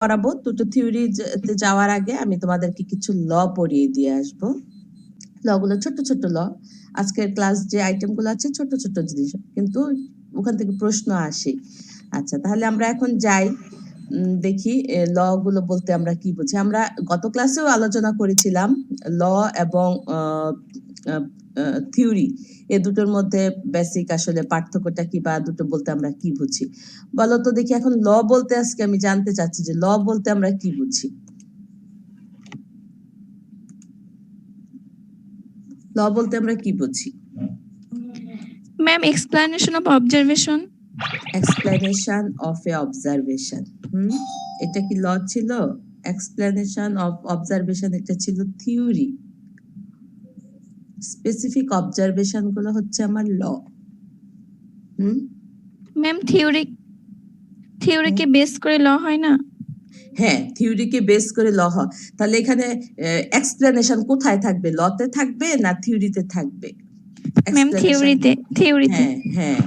পড়াবো। দুটো থিওরি তে যাওয়ার আগে আমি তোমাদেরকে কিছু ল পড়িয়ে দিয়ে আসবো। লগুলো ছোট ছোট ল। আজকের ক্লাস যে আইটেমগুলো আছে ছোট ছোট জিনিস, কিন্তু ওখান থেকে প্রশ্ন আসে। আচ্ছা, তাহলে আমরা এখন যাই। দেখি ল গুলো বলতে আমরা কি বুঝি। আমরা গত ক্লাসেও আলোচনা করেছিলাম ল এবং থিওরি, এ দুটোর মধ্যে বেসিক আসলে পার্থক্যটা কি, বা দুটো বলতে আমরা কি বুঝি। বলো তো দেখি, এখন ল বলতে আজকে আমি জানতে চাচ্ছি যে ল বলতে আমরা কি বুঝি। ল বলতে আমরা কি বুঝি? Ma'am, explanation of observation. Explanation of A observation. এটা কি ল ছিল? এক্সপ্লেনেশন অফ অবজারভেশন এটা ছিল থিওরি। স্পেসিফিক অবজারভেশন গুলো হচ্ছে আমার ল। ম্যাম, থিওরিকে বেস করে ল হয় না? হ্যাঁ, থিওরিকে বেস করে ল হয়। তাহলে এখানে এক্সপ্লেনেশন কোথায় থাকবে? লতে থাকবে না থিওরিতে থাকবে? ম্যাম, থিওরিতে। হ্যাঁ হ্যাঁ,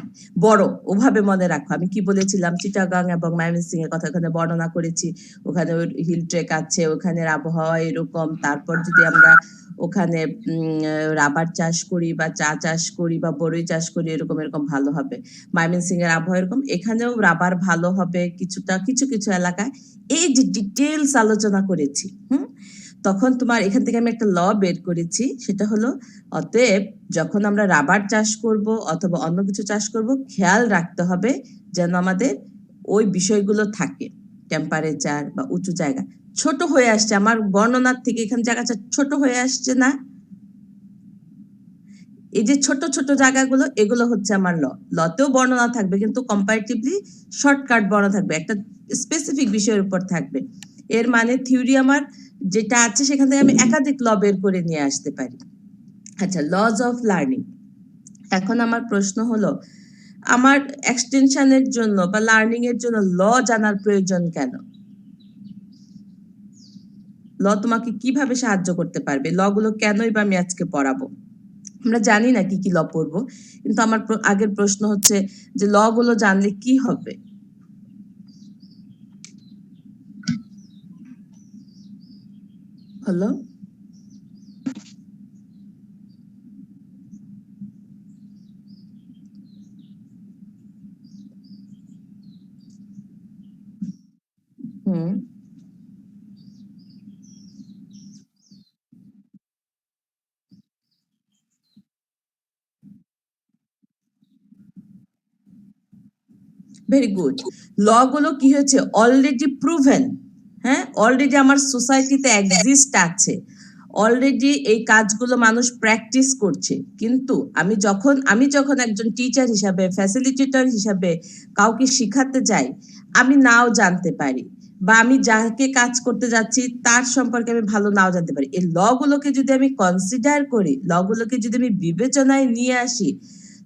বড় ওভাবে মনে রাখো। আমি কি বলেছিলাম? চিটাগাং এবং ময়মনসিং এর কথা ওখানে বর্ণনা করেছি। ওখানে হিল ট্রেক আছে, ওখানের আবহাওয়া এরকম। তারপর যদি আমরা ওখানে রাবার চাষ করি বা চা চাষ করি বা বড়ই চাষ করি, এরকম এরকম ভালো হবে। ময়মনসিং এর আবহাওয়া এরকম, এখানেও রাবার ভালো হবে কিছুটা, কিছু কিছু এলাকায়। এই যে ডিটেলস আলোচনা করেছি, তখন তোমার এখান থেকে আমি একটা ল বের করেছি। সেটা হলো, অতএব যখন আমরা রাবার চাষ করব অথবা অন্য কিছু চাষ করব, খেয়াল রাখতে হবে যেন আমাদের ওই বিষয়গুলো থাকে। টেম্পারেচার বা উঁচু জায়গা। ছোট হয়ে আসছে আমার বর্ণনার থেকে, এখানে জায়গাটা ছোট হয়ে আসছে না? এই যে ছোট ছোট জায়গাগুলো, এগুলো হচ্ছে আমার ল। লতেও বর্ণনা থাকবে, কিন্তু কম্পারেটিভলি শর্টকাট বর্ণনা থাকবে, একটা স্পেসিফিক বিষয়ের উপর থাকবে। এর মানে থিওরি আমার যেটা আছে সেখান থেকে আমি একাধিক ল বের করে নিয়ে আসতে পারি। আচ্ছা, লজ অফ লার্নিং। এখন আমার প্রশ্ন হলো, আমার এক্সটেনশনের জন্য বা লার্নিং এর জন্য ল জানার প্রয়োজন কেন? ল তোমাকে কিভাবে সাহায্য করতে পারবে? ল গুলো কেনই বা আমি আজকে পড়াবো? আমরা জানি না কি কি ল পড়বো, কিন্তু আমার আগের প্রশ্ন হচ্ছে যে ল গুলো জানলে কি হবে? হলো হুম ভেরি গুড। ল গুলো কি হয়েছে? Already proven. হ্যাঁ, অলরেডি আমার সোসাইটিতে এক্সিস্ট আছে। অলরেডি এই কাজগুলো মানুষ প্র্যাকটিস করছে। কিন্তু আমি যখন একজন টিচার হিসাবে, ফ্যাসিলিটেটর হিসাবে কাউকে শিখাতে যাই, আমি নাও জানতে পারি, বা আমি যাকে কাজ করতে যাচ্ছি তার সম্পর্কে আমি ভালো নাও জানতে পারি। এই ল গুলোকে যদি আমি কনসিডার করি, ল গুলোকে যদি আমি বিবেচনায় নিয়ে আসি,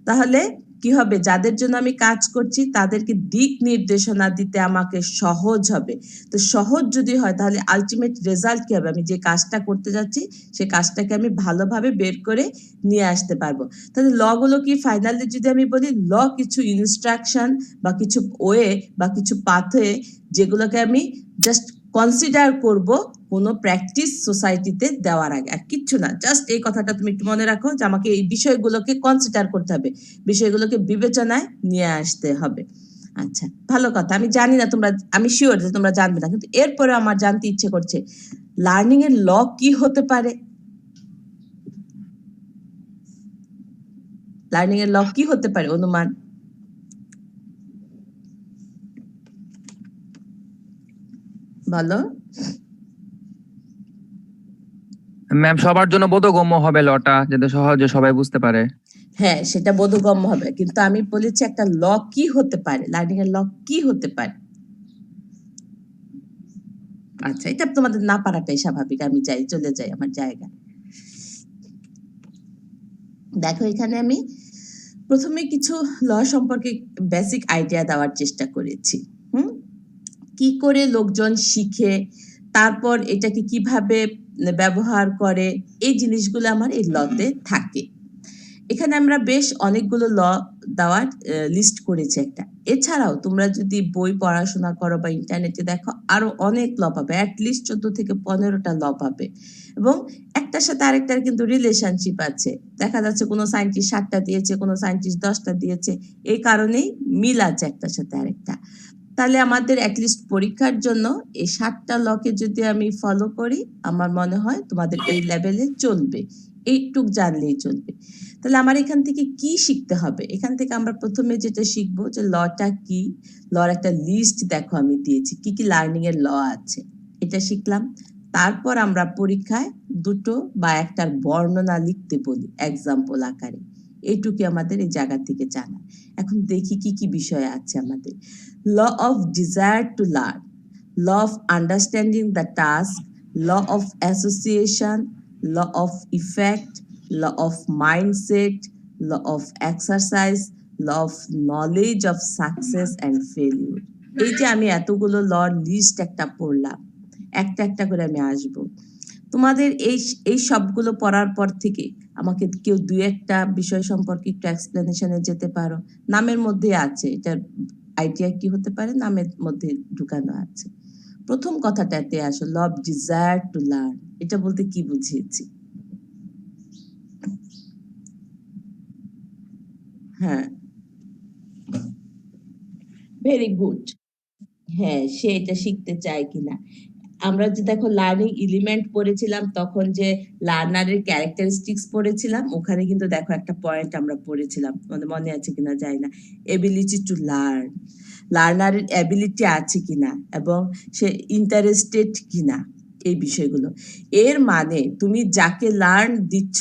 তাহলে কি হবে? যাদের জন্য আমি কাজ করছি তাদেরকে দিক নির্দেশনা দিতে আমাকে সহজ হবে। তো সহজ যদি হয়, তাহলে আলটিমেট রেজাল্ট কি হবে? আমি যে কাজটা করতে যাচ্ছি সেই কাজটাকে আমি ভালোভাবে বের করে নিয়ে আসতে পারবো। তাহলে ল গুলো কি, ফাইনালি যদি আমি বলি, ল কিছু ইনস্ট্রাকশন বা কিছু ওয়ে বা কিছু পাথওয়ে, যেগুলোকে আমি জাস্ট কনসিডার করব কোনো প্র্যাকটিস সোসাইটিতে দেওয়ার আগে, আর কিচ্ছু না। জাস্ট এই কথাটা তুমি একটু মনে রাখো যে আমাকে এই বিষয়গুলোকে কনসিডার করতে হবে, বিষয়গুলোকে বিবেচনায় নিয়ে আসতে হবে। আচ্ছা, ভালো কথা। আমি জানি না তোমরা, আমি শিওর যে তোমরা জানবে না, কিন্তু এরপরে আমার জানতে ইচ্ছে করছে লার্নিং এর ল কি হতে পারে। লার্নিং এর ল কি হতে পারে অনুমান? বলো। ম্যাম, সবার জন্য বোধগম্য হবে লটা, যাতে সহজে সবাই বুঝতে পারে। হ্যাঁ, সেটা বোধগম্য হবে, কিন্তু আমি বলেছি একটা ল কি হতে পারে, লার্নিং এর ল কি হতে পারে। আচ্ছা, এটা তোমাদের না পারাটাই স্বাভাবিক। আমি চলে যাই আমার জায়গায়। দেখো, এখানে আমি প্রথমে কিছু ল সম্পর্কে বেসিক আইডিয়া দেওয়ার চেষ্টা করেছি। কি করে লোকজন শিখে, তারপর এটাকে কিভাবে ব্যবহার করে, এই জিনিসগুলো আমার এই লতে থাকে। এখানে আমরা বেশ অনেকগুলো ল দেওয়ার লিস্ট করেছি একটা। এছাড়াও তোমরা যদি বই পড়াশোনা করো বা ইন্টারনেটে দেখো আরো অনেক ল পাবে, অ্যাটলিস্ট 14 থেকে 15টা ল পাবে, এবং একটার সাথে আরেকটার কিন্তু রিলেশনশিপ আছে। দেখা যাচ্ছে কোনো সায়েন্টিস্ট 7টা দিয়েছে, কোনো সায়েন্টিস্ট 10টা দিয়েছে, এই কারণেই মিল আছে একটার সাথে আরেকটা। তাহলে আমাদের অ্যাটলিস্ট পরীক্ষার জন্য এই 7টা লকে যদি আমি ফলো করি, আমার মনে হয় তোমাদের এই লেভেলে চলবে, এইটুক জানলেই চলবে। তাহলে আমার এখান থেকে কি শিখতে হবে? এখান থেকে আমরা প্রথমে যেটা শিখবো যে লটা কি, লর একটা লিস্ট দেখো আমি দিয়েছি, কি কি লার্নিং এর ল আছে, এটা শিখলাম। তারপর আমরা পরীক্ষায় দুটো বা একটার বর্ণনা লিখতে বলি এক্সাম্পল আকারে, এইটুকু আমাদের এই জায়গা থেকে জানা। এখন দেখি কি কি বিষয় আছে আমাদের। law of desire to learn, law of understanding the task, law of association, law of effect, law of mindset, law of exercise, law of knowledge of success and failure. এই যে আমি এতগুলো লর লিস্ট একটা পড়লাম, একটা একটা করে আমি আসবো। তোমাদের এই সবগুলো পড়ার পর থেকে আমাকে কেউ দুই একটা বিষয় সম্পর্কে একটু এক্সপ্লেনেশনে যেতে পারো। নামের মধ্যে আছে, এটার আইডিয়া কি হতে পারে, নামের মধ্যে ঢুকানো আছে। প্রথম কথাটাতে আসো, law of desire to learn, এটা বলতে কি বুঝিয়েছি? হ্যাঁ, ভেরি গুড। হ্যাঁ, সে এটা শিখতে চায় কিনা। আমরা যে দেখো লার্নিং এলিমেন্ট পড়েছিলাম, তখন যে লার্নারের ক্যারেক্টারিস্টিক্স পড়েছিলাম, ওখানে কিন্তু দেখো একটা পয়েন্ট আমরা পড়েছিলাম, তোমাদের মনে আছে কিনা জানি না, এবিলিটি টু লার্ন, লার্নারের অ্যাবিলিটি আছে কিনা এবং সে ইন্টারেস্টেড কিনা, এই বিষয়গুলো। এর মানে তুমি যাকে লার্ন দিচ্ছ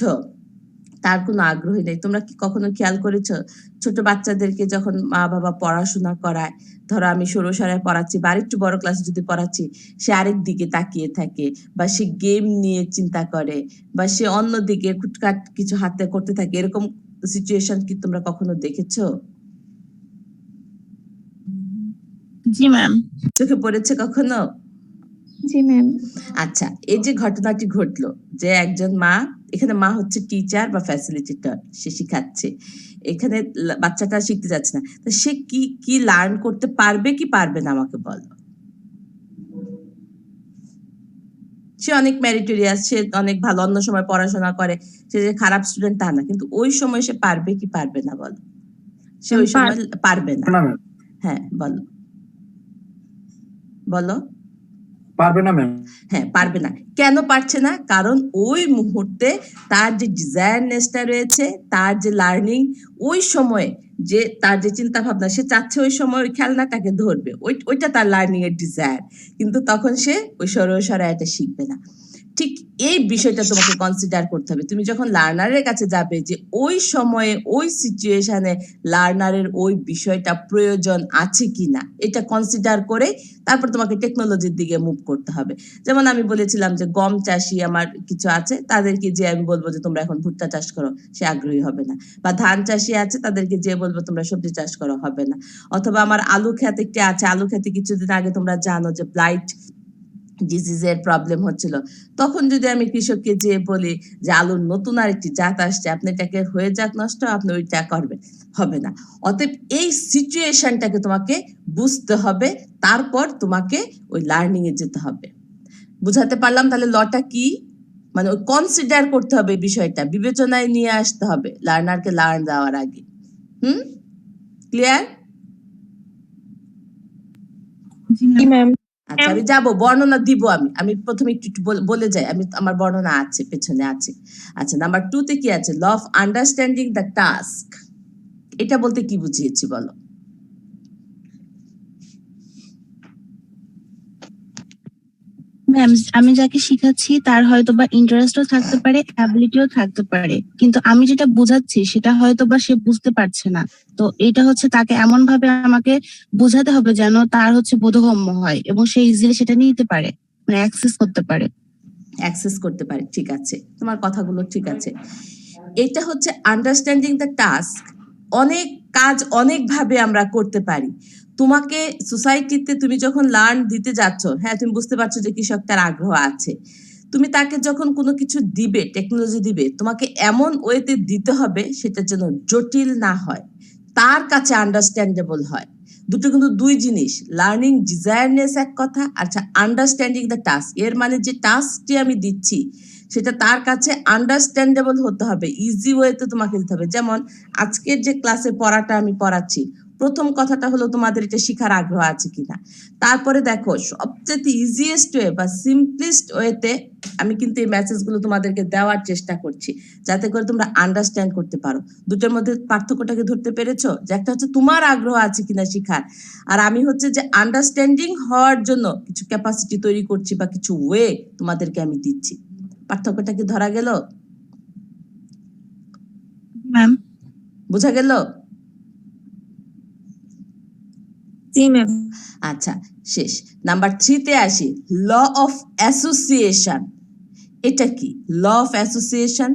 তার কোনো আগ্রহী নেই। তোমরা কি কখনো খেয়াল করেছো ছোট বাচ্চাদেরকে যখন মা বাবা পড়াশোনা করায়, ধরো আমি ষোড়শায় পড়াচ্ছি বা আরেকটু বড় ক্লাসে যদি পড়াচ্ছি, সে আরেক দিকে তাকিয়ে থাকে, বা সে গেম নিয়ে চিন্তা করে, বা সে অন্যদিকে খুটখাট কিছু হাতে করতে থাকে, এরকম সিচুয়েশন কি তোমরা কখনো দেখেছো? জি ম্যাম। চোখে পড়েছে কখনো? জি ম্যাম। আচ্ছা, এই যে ঘটনাটি ঘটলো যে একজন মা, এখানে মা হচ্ছে টিচার বা ফ্যাসিলিটেটর, সে শিখাচ্ছে, এখানে বাচ্চাটা শিখতে যাচ্ছে না, তো সে কি কি লার্ন করতে পারবে কি পারবে না আমাকে বলো। সে অনেক মেরিটোরিয়াস, সে অনেক ভালো, অন্য সময় পড়াশোনা করে, সে যে খারাপ স্টুডেন্ট তা না, কিন্তু ওই সময় সে পারবে কি পারবে না বলো? সে ওই সময় পারবে না। হ্যাঁ বলো, বলো। পারবে না ম্যাম। হ্যাঁ, পারবে না। কেন পারছে না? কারণ ওই মুহূর্তে তার যে ডিজায়ারনেসটা রয়েছে, তার যে লার্নিং, ওই সময়ে যে তার যে চিন্তা ভাবনা, সে চাচ্ছে ওই সময় ওই খেলনাটাকে ধরবে, ওইটা তার লার্নিং এর ডিজায়ার, কিন্তু তখন সে ওই সরাইটা শিখবে না। ঠিক এই বিষয়টা তোমাকে কনসিডার করতে হবে। তুমি যখন লার্নারের কাছে যাবে, যে ওই সময়ে ওই সিচুয়েশনে লার্নারের ওই বিষয়টা প্রয়োজন আছে কিনা, এটা কনসিডার করে তারপর তোমাকে টেকনোলজির দিকে মুভ করতে হবে। যেমন আমি বলেছিলাম যে গম চাষি আমার কিছু আছে, তাদেরকে যে আমি বলবো যে তোমরা এখন ভুট্টা চাষ করো, সে আগ্রহী হবে না। বা ধান চাষি আছে, তাদেরকে যে বলবো তোমরা সবজি চাষ করো, হবে না। অথবা আমার আলু ক্ষেত একটি আছে, আলু ক্ষেতে কিছুদিন আগে তোমরা জানো যে ব্লাইট ডিজিজের প্রবলেম হচ্ছিল, তখন যদি আমি কৃষককে যে বলি যে আলুর নতুন আরেকটি জাত আসছে, আপনি এটাকে হয়ে যাক নষ্ট, আপনি ওইটা করবেন, হবে না। অতএব এই সিচুয়েশনটাকে তোমাকে বুঝতে হবে, তারপর তোমাকে ওই লার্নিং এ যেতে হবে। বুঝাতে পারলাম? তাহলে লটা কি, মানে ওই কনসিডার করতে হবে, বিষয়টা বিবেচনায় নিয়ে আসতে হবে লার্নারকে লার্ন দেওয়ার আগে। ক্লিয়ার? জি ম্যাম। আচ্ছা, আমি যাবো, বর্ণনা দিব। আমি প্রথমে একটু একটু বলে যাই, আমি আমার বর্ণনা আছে, পেছনে আছে। আচ্ছা, নাম্বার 2 তে কি আছে? Law of understanding the task, এটা বলতে কি বুঝিয়েছি বলো? ম্যাম, আমি যাকে শিখাচ্ছি তার হয়তো বা ইন্টারেস্টও থাকতে পারে, অ্যাবিলিটিও থাকতে পারে, কিন্তু আমি যেটা বোঝাচ্ছি সেটা হয়তো বা সে বুঝতে পারছে না। তো এটা হচ্ছে তাকে এমন ভাবে আমাকে বোঝাতে হবে যেন তার হচ্ছে বোধগম্য হয় এবং সে ইজিলি সেটা নিতে পারে, মানে অ্যাক্সেস করতে পারে। অ্যাক্সেস করতে পারে, ঠিক আছে, তোমার কথাগুলো ঠিক আছে। এটা হচ্ছে আন্ডারস্ট্যান্ডিং দ্য টাস্ক। অনেক কাজ অনেক ভাবে আমরা করতে পারি। তোমাকে সোসাইটিতে তুমি যখন লার্ন দিতে যাচ্ছ, হ্যাঁ তুমি বুঝতে পারছো যে কৃষকটার আগ্রহ আছে, তুমি তাকে যখন কোনো কিছু দিবে, টেকনোলজি দিবে, তোমাকে এমন ওয়েতে দিতে হবে সেটা যেন জটিল না হয়, তার কাছে আন্ডারস্ট্যান্ডেবল হয়। দুটো কিন্তু দুই জিনিস। লার্নিং ডিজায়ারনেস এক কথা, আচ্ছা আন্ডারস্ট্যান্ডিং দ্য টাস্ক, এর মানে যে টাস্কটি আমি দিচ্ছি সেটা তার কাছে আন্ডারস্ট্যান্ডেবল হতে হবে, ইজি ওয়েতে তোমাকে দিতে হবে। যেমন আজকের যে ক্লাসে পড়াটা আমি পড়াচ্ছি, প্রথম কথাটা হলো তোমাদের এটা শেখার আগ্রহ আছে কিনা। তারপরে দেখো সবচেয়ে ইজিয়েস্ট ওয়ে বা সিম্পলেস্ট ওয়েতে আমি কিন্তু এই মেসেজগুলো তোমাদেরকে দেওয়ার চেষ্টা করছি, যাতে করে তোমরা আন্ডারস্ট্যান্ড করতে পারো। দুটোর মধ্যে পার্থক্যটাকে ধরতে পেরেছো? যে একটা হচ্ছে তোমার আগ্রহ আছে কিনা শেখার, আর আমি হচ্ছে যে আন্ডারস্ট্যান্ডিং হওয়ার জন্য কিছু ক্যাপাসিটি তৈরি করছি বা কিছু ওয়ে তোমাদেরকে আমি দিচ্ছি। পার্থক্যটা কি ধরা গেল? ম্যাম বোঝা গেল? জি ম্যাম। আচ্ছা, শেষ। নাম্বার 3 তে আসি, ল অফ অ্যাসোসিয়েশন। এটা কি ল অফ অ্যাসোসিয়েশন?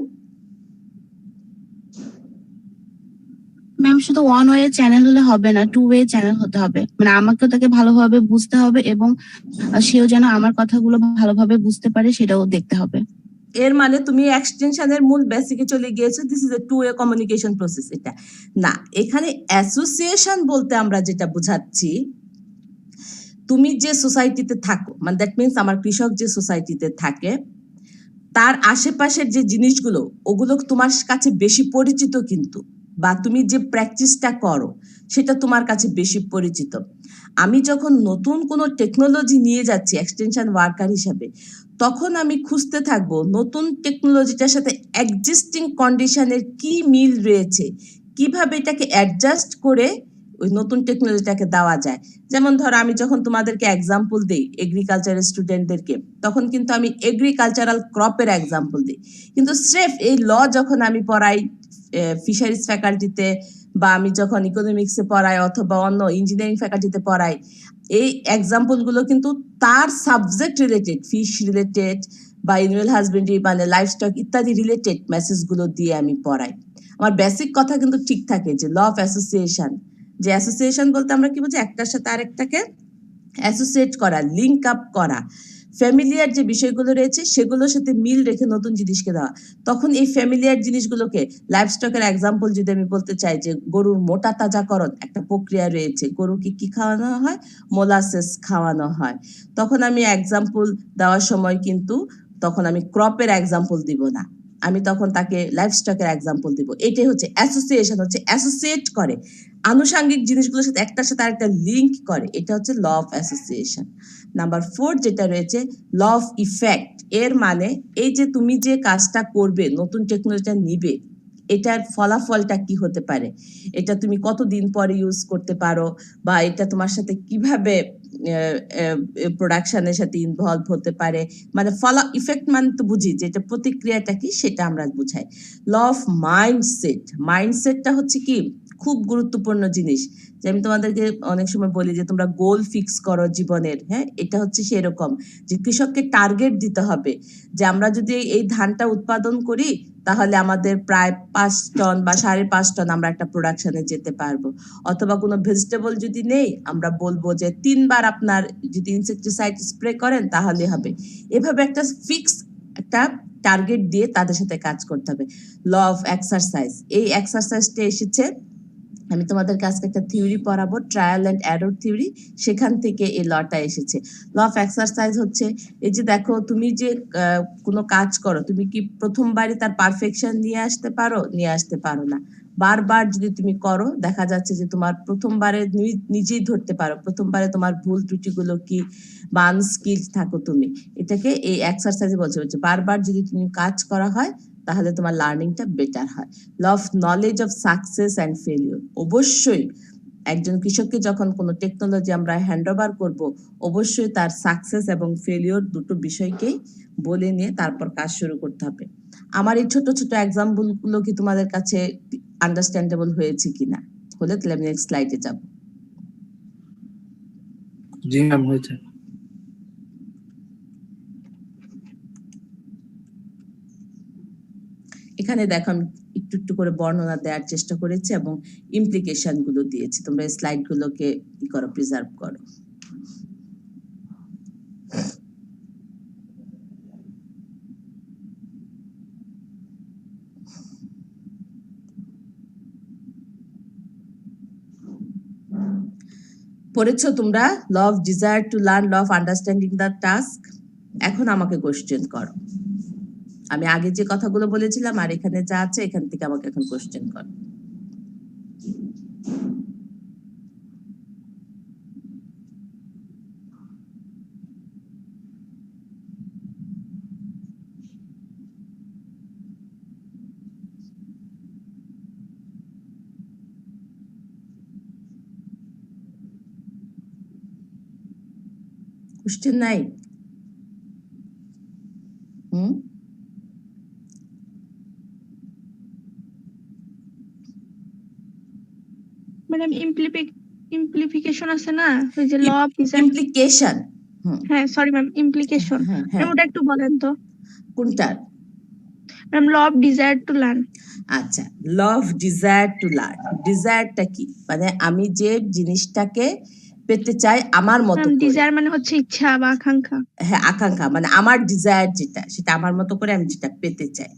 ম্যাম শুধু ওয়ান ওয়ে চ্যানেল হলে হবে না, টু ওয়ে চ্যানেল হতে হবে। মানে আমাকেও তাকে ভালোভাবে বুঝতে হবে এবং সেও যেন আমার কথাগুলো ভালোভাবে বুঝতে পারে সেটাও দেখতে হবে। এর মানে তুমি এক্সটেনশনের মূল বেসিকে চলে গিয়েছো, this is a two way communication process. এটা না, এখানে অ্যাসোসিয়েশন বলতে আমরা যেটা বোঝাচ্ছি, তুমি যে সোসাইটিতে থাকো, মানে দ্যাট মিনস আমার কৃষক যে সোসাইটিতে থাকে, তার আশেপাশের যে জিনিসগুলো ওগুলো তোমার কাছে বেশি পরিচিত কিন্তু, বা তুমি যে প্র্যাকটিসটা করো সেটা তোমার কাছে বেশি পরিচিত। আমি যখন নতুন কোনো টেকনোলজি নিয়ে যাচ্ছি এক্সটেনশন ওয়ার্কার হিসাবে, তখন আমি খুঁজতে থাকবো নতুন টেকনোলজিটার সাথে এক্সিস্টিং কন্ডিশনের কি মিল রয়েছে, কিভাবে এটাকে অ্যাডজাস্ট করে ওই নতুন টেকনোলজিটাকে দেওয়া যায়। যেমন ধরো আমি যখন তোমাদেরকে এক্সাম্পল দিই এগ্রিকালচারের স্টুডেন্টদেরকে, তখন কিন্তু আমি এগ্রিকালচারাল ক্রপের এক্সাম্পল দিই। কিন্তু স্রেফ এই ল যখন আমি পড়াই ফিশারিজ ফ্যাকাল্টিতে, বা আমি যখন ইকোনমিক্সে পড়াই অথবা অন্য ইঞ্জিনিয়ারিং ফ্যাকাল্টিতে পড়াই, এই এক্সাম্পলগুলো কিন্তু তার সাবজেক্ট রিলেটেড, ফিশ রিলেটেড বা অ্যানিমাল হাজবেন্ডারি মানে লাইভস্টক ইত্যাদি রিলেটেড মেসেজগুলো দিয়ে আমি পড়াই। আমার বেসিক কথা কিন্তু ঠিক থাকে, যে ল অফ অ্যাসোসিয়েশন। যে অ্যাসোসিয়েশন বলতে আমরা কি বুঝি? একটার সাথে আরেকটাকে অ্যাসোসিয়েট করা, লিঙ্ক আপ করা, ফ্যামিলিয়ার যে বিষয়গুলো রয়েছে সেগুলোর সাথে মিল রেখে নতুন জিনিসকে দেওয়া। তখন এই ফ্যামিলিয়ার জিনিসগুলোকে, লাইভস্টকের এক্সাম্পল যদি আমি বলতে চাই, যে গরুর মোটা তাজাকরণ একটা প্রক্রিয়া রয়েছে, গরুকে কি খাওয়ানো হয়? মোলাসেস খাওয়ানো হয়। তখন আমি এক্সাম্পল দেওয়ার সময় কিন্তু তখন আমি ক্রপের এক্সাম্পল দিব না, আমি তখন তাকে লাইভস্টকের এক্সাম্পল দিব। এটাই হচ্ছে অ্যাসোসিয়েশন, হচ্ছে অ্যাসোসিয়েট করে, আনুষঙ্গিক জিনিসগুলোর সাথে একটার সাথে আরেকটা লিঙ্ক করে, এটা হচ্ছে ল অফ অ্যাসোসিয়েশন। নাম্বার 4 যেটা রয়েছে, ল অফ ইফেক্ট। এর মানে এই যে তুমি যে কাজটা করবে, নতুন টেকনোলজিটা নিবে, এটার ফলাফলটা কি হতে পারে, এটা তুমি কতদিন পরে ইউজ করতে পারো, বা এটা তোমার সাথে কিভাবে প্রোডাকশনের সাথে ইনভলভ হতে পারে। মানে ইফেক্ট মানে তো বুঝি যে এটা প্রতিক্রিয়াটা কি, সেটা আমরা বুঝাই। Law of mindset. মাইন্ডসেটটা হচ্ছে কি খুব গুরুত্বপূর্ণ জিনিস। যে আমি তোমাদেরকে অনেক সময় বলি যে তোমরা গোল ফিক্স করো জীবনের, হ্যাঁ, এটা হচ্ছে সেরকম যে কৃষককে টার্গেট দিতে হবে, যে আমরা যদি এই ধানটা উৎপাদন করি তাহলে আমাদের প্রায় 5 টন বা 5.5 টন আমরা একটা প্রোডাকশনে যেতে পারবো। অথবা কোনো ভেজিটেবল যদি নেই, আমরা বলবো যে 3 বার আপনার যদি ইনসেকটিসাইড স্প্রে করেন তাহলে হবে। এভাবে একটা ফিক্স একটা টার্গেট দিয়ে তাদের সাথে কাজ করতে হবে। Law of exercise. এই এক্সারসাইজটা এসেছে, আমি তোমাদেরকে আজকে একটা থিওরি পড়াবো, ট্রায়াল অ্যান্ড এরর থিওরি, সেখান থেকে এই লটা এসেছে। ল অফ এক্সারসাইজ হচ্ছে এই যে দেখো তুমি যে কোনো কাজ করো, তুমি কি প্রথমবারই তার পারফেকশন নিয়ে আসতে পারো? নিয়ে আসতে পারো না। বারবার যদি তুমি করো, দেখা যাচ্ছে যে তোমার প্রথমবারে নিজেই ধরতে পারো প্রথমবারে তোমার ভুল ত্রুটিগুলো কি, বা আনস্কিলড থাকো তুমি। এটাকে এই এক্সারসাইজে বলছে, বারবার যদি তুমি কাজ করা হয় তাহলে তোমার লার্নিংটা বেটার হয়। Law of knowledge of success and failure. অবশ্যই একজন কৃষককে যখন কোনো টেকনোলজি আমরা হ্যান্ড ওভার করবো, অবশ্যই তার সাকসেস এবং ফেলিওর দুটো বিষয়কেই বলে নিয়ে তারপর কাজ শুরু করতে হবে। আমার এই ছোট ছোট এক্সাম্পল গুলো কি তোমাদের কাছে আন্ডারস্ট্যান্ডেবল হয়েছে কিনা? হলে তাহলে আমি নেক্সট স্লাইডে যাব। জি ম্যাম, হয়েছে। এখানে দেখো আমি একটু একটু করে বর্ণনা দেওয়ার চেষ্টা করেছি এবং ইমপ্লিকেশন গুলো দিয়েছি। তোমরা এই স্লাইড গুলোকে কি করো, প্রিজার্ভ করো। করেছো তোমরা? Law of desire to learn, law of understanding the task. এখন আমাকে কোশ্চেন করো। আমি আগে যে কথাগুলো বলেছিলাম আর এখানে যা আছে এখান থেকে আমাকে এখন কোশ্চেন করো। কোশ্চেন নাই? হুম, ম্যাডাম ইমপ্লিফিকেশন আছে না, ওই যে ল অফ ডিজায়ার। ইমপ্লিকেশন। হুম, হ্যাঁ সরি ম্যাম, ইমপ্লিকেশন। হ্যাঁ ম্যাম ওটা একটু বলেন তো। কোনটার? Ma'am law of desire to learn. আচ্ছা, law of desire to learn. ডিজায়ারটা কি? মানে আমি যে জিনিসটাকে পেতে চাই আমার মতো ম্যাম করে। ডিজায়ার মানে হচ্ছে ইচ্ছা বা আকাঙ্ক্ষা। হ্যাঁ, আকাঙ্ক্ষা মানে আমার ডিজায়ার যেটা, সেটা আমার মতো করে আমি যেটা পেতে চাই।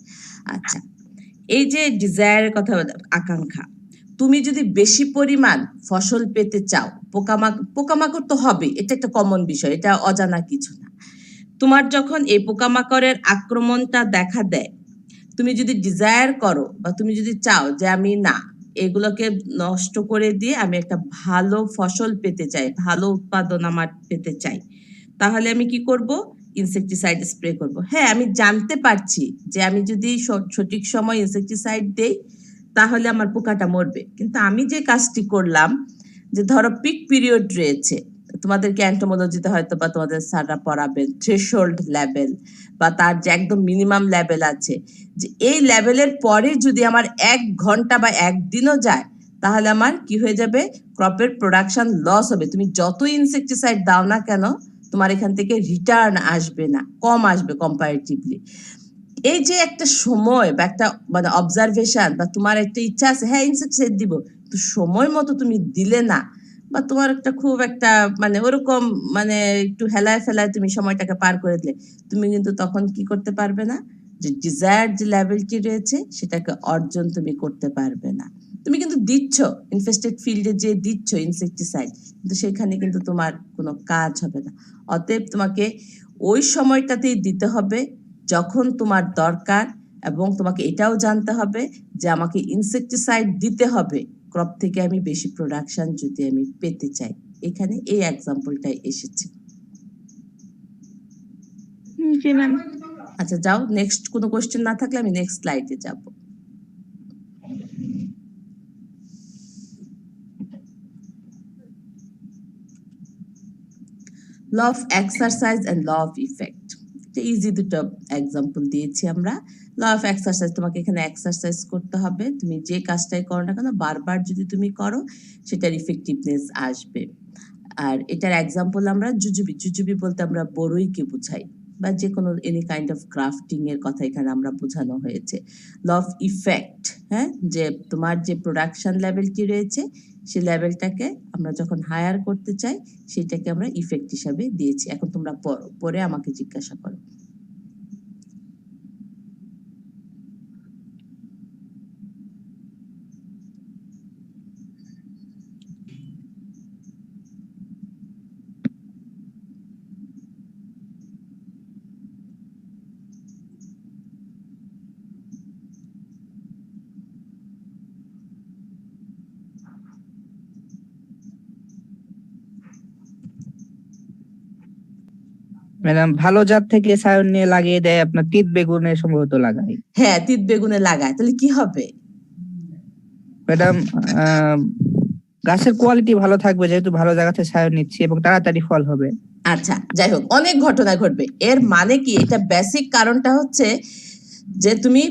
আচ্ছা, এই যে ডিজায়ারের কথা, আকাঙ্ক্ষা, তুমি যদি বেশি পরিমাণ ফসল পেতে চাও, পোকামাকড় তো হবে, এটা একটা কমন বিষয়, এটা অজানা কিছু না। তোমার যখন এই পোকামাকড়ের আক্রমণটা দেখা দেয়, তুমি যদি ডিজায়ার করো বা তুমি যদি চাও যে আমি না, এগুলোকে নষ্ট করে দিয়ে আমি একটা ভালো ফসল পেতে চাই, ভালো উৎপাদন আমার পেতে চাই, তাহলে আমি কি করব? ইনসেকটিসাইড স্প্রে করব। হ্যাঁ, আমি জানতে পারছি যে আমি যদি সঠিক সময় ইনসেকটিসাইড দেই তাহলে আমার পোকাটা মরবে, কিন্তু আমি যে কাজটি করলাম, যে ধরো পিক পিরিয়ড রয়েছে, তোমাদেরকে অ্যান্টোমোলজিতে হয়তো বা তোমাদের স্যাররা পড়াবেন থ্রেশহোল্ড লেভেল, বা তার যে একদম মিনিমাম লেভেল আছে, যে এই লেভেলের পরে যদি আমার 1 ঘন্টা বা একদিনও যায় তাহলে আমার কি হয়ে যাবে? ক্রপের প্রোডাকশন লস হবে। তুমি যত ইনসেকটিসাইড দাও না কেন, তোমার এখান থেকে রিটার্ন আসবে না, কম আসবে কম্পারেটিভলি। এই যে একটা সময় বা একটা মানে অবজারভেশন, বা তোমার একটা ইচ্ছা আছে হ্যাঁ ইনসেকটিসাইড দিব, তো সময় মতো তুমি দিলে না, বা তোমার একটা খুব একটা মানে ওরকম মানে একটু হেলায় ফেলায় তুমি সময়টাকে পার করে দিলে, তুমি কিন্তু তখন কি করতে পারবে না, যে ডিজায়ার যে লেভেলটি রয়েছে সেটাকে অর্জন তুমি করতে পারবে না। তুমি কিন্তু দিচ্ছ, ইনফেস্টেড ফিল্ডে যে দিচ্ছ ইনসেকটিসাইড, কিন্তু সেখানে কিন্তু তোমার কোনো কাজ হবে না। অতএব তোমাকে ওই সময়টাতেই দিতে হবে যখন তোমার দরকার, এবং তোমাকে এটাও জানতে হবে যে আমাকে ইনসেকটিসাইড দিতে হবে ক্রপ থেকে আমি বেশি প্রোডাকশন যদি আমি পেতে চাই। এখানে এই এক্সাম্পলটাই এসেছে। জি ম্যাম। আচ্ছা যাও, নেক্সট কোনো কোশ্চেন না থাকলে আমি নেক্সট স্লাইডে যাব। Law of exercise and law of effect, easy দুটো এক্সাম্পল দিয়েছি আমরা। ল অফ এক্সারসাইজ, তোমাকে এখানে এক্সারসাইজ করতে হবে, তুমি যে কাজটাই করো না কেন বারবার যদি তুমি করো সেটার ইফেক্টিভনেস আসবে। আর এটার এক্সাম্পল আমরা জুজুবি বলতে আমরা বড়ইকে বুঝাই, বা যে কোনো এনি কাইন্ড অফ ক্রাফটিং এর কথা এখানে আমরা বোঝানো হয়েছে। ল অফ ইফেক্ট, হ্যাঁ, যে তোমার যে প্রোডাকশন লেভেলটি রয়েছে সেই লেভেলটাকে আমরা যখন হায়ার করতে চাই সেটাকে আমরা ইফেক্ট হিসাবে দিয়েছি। এখন তোমরা পরে আমাকে জিজ্ঞাসা করো। ম্যাডাম ভালো জাত থেকে সায়ন নিয়ে লাগিয়ে দেয় আপনার তিত বেগুনে সম্ভবত লাগাই। হ্যাঁ, তিত বেগুনে লাগায়, তাহলে কি হবে? ম্যাডাম গাছের কোয়ালিটি ভালো থাকবে যেহেতু ভালো জায়গা থেকে সায়ন নিচ্ছি এবং তাড়াতাড়ি ফল হবে। আচ্ছা যাই হোক, অনেক ঘটনা ঘটবে। এর মানে কি, এটা বেসিক কারণটা হচ্ছে যে তুমি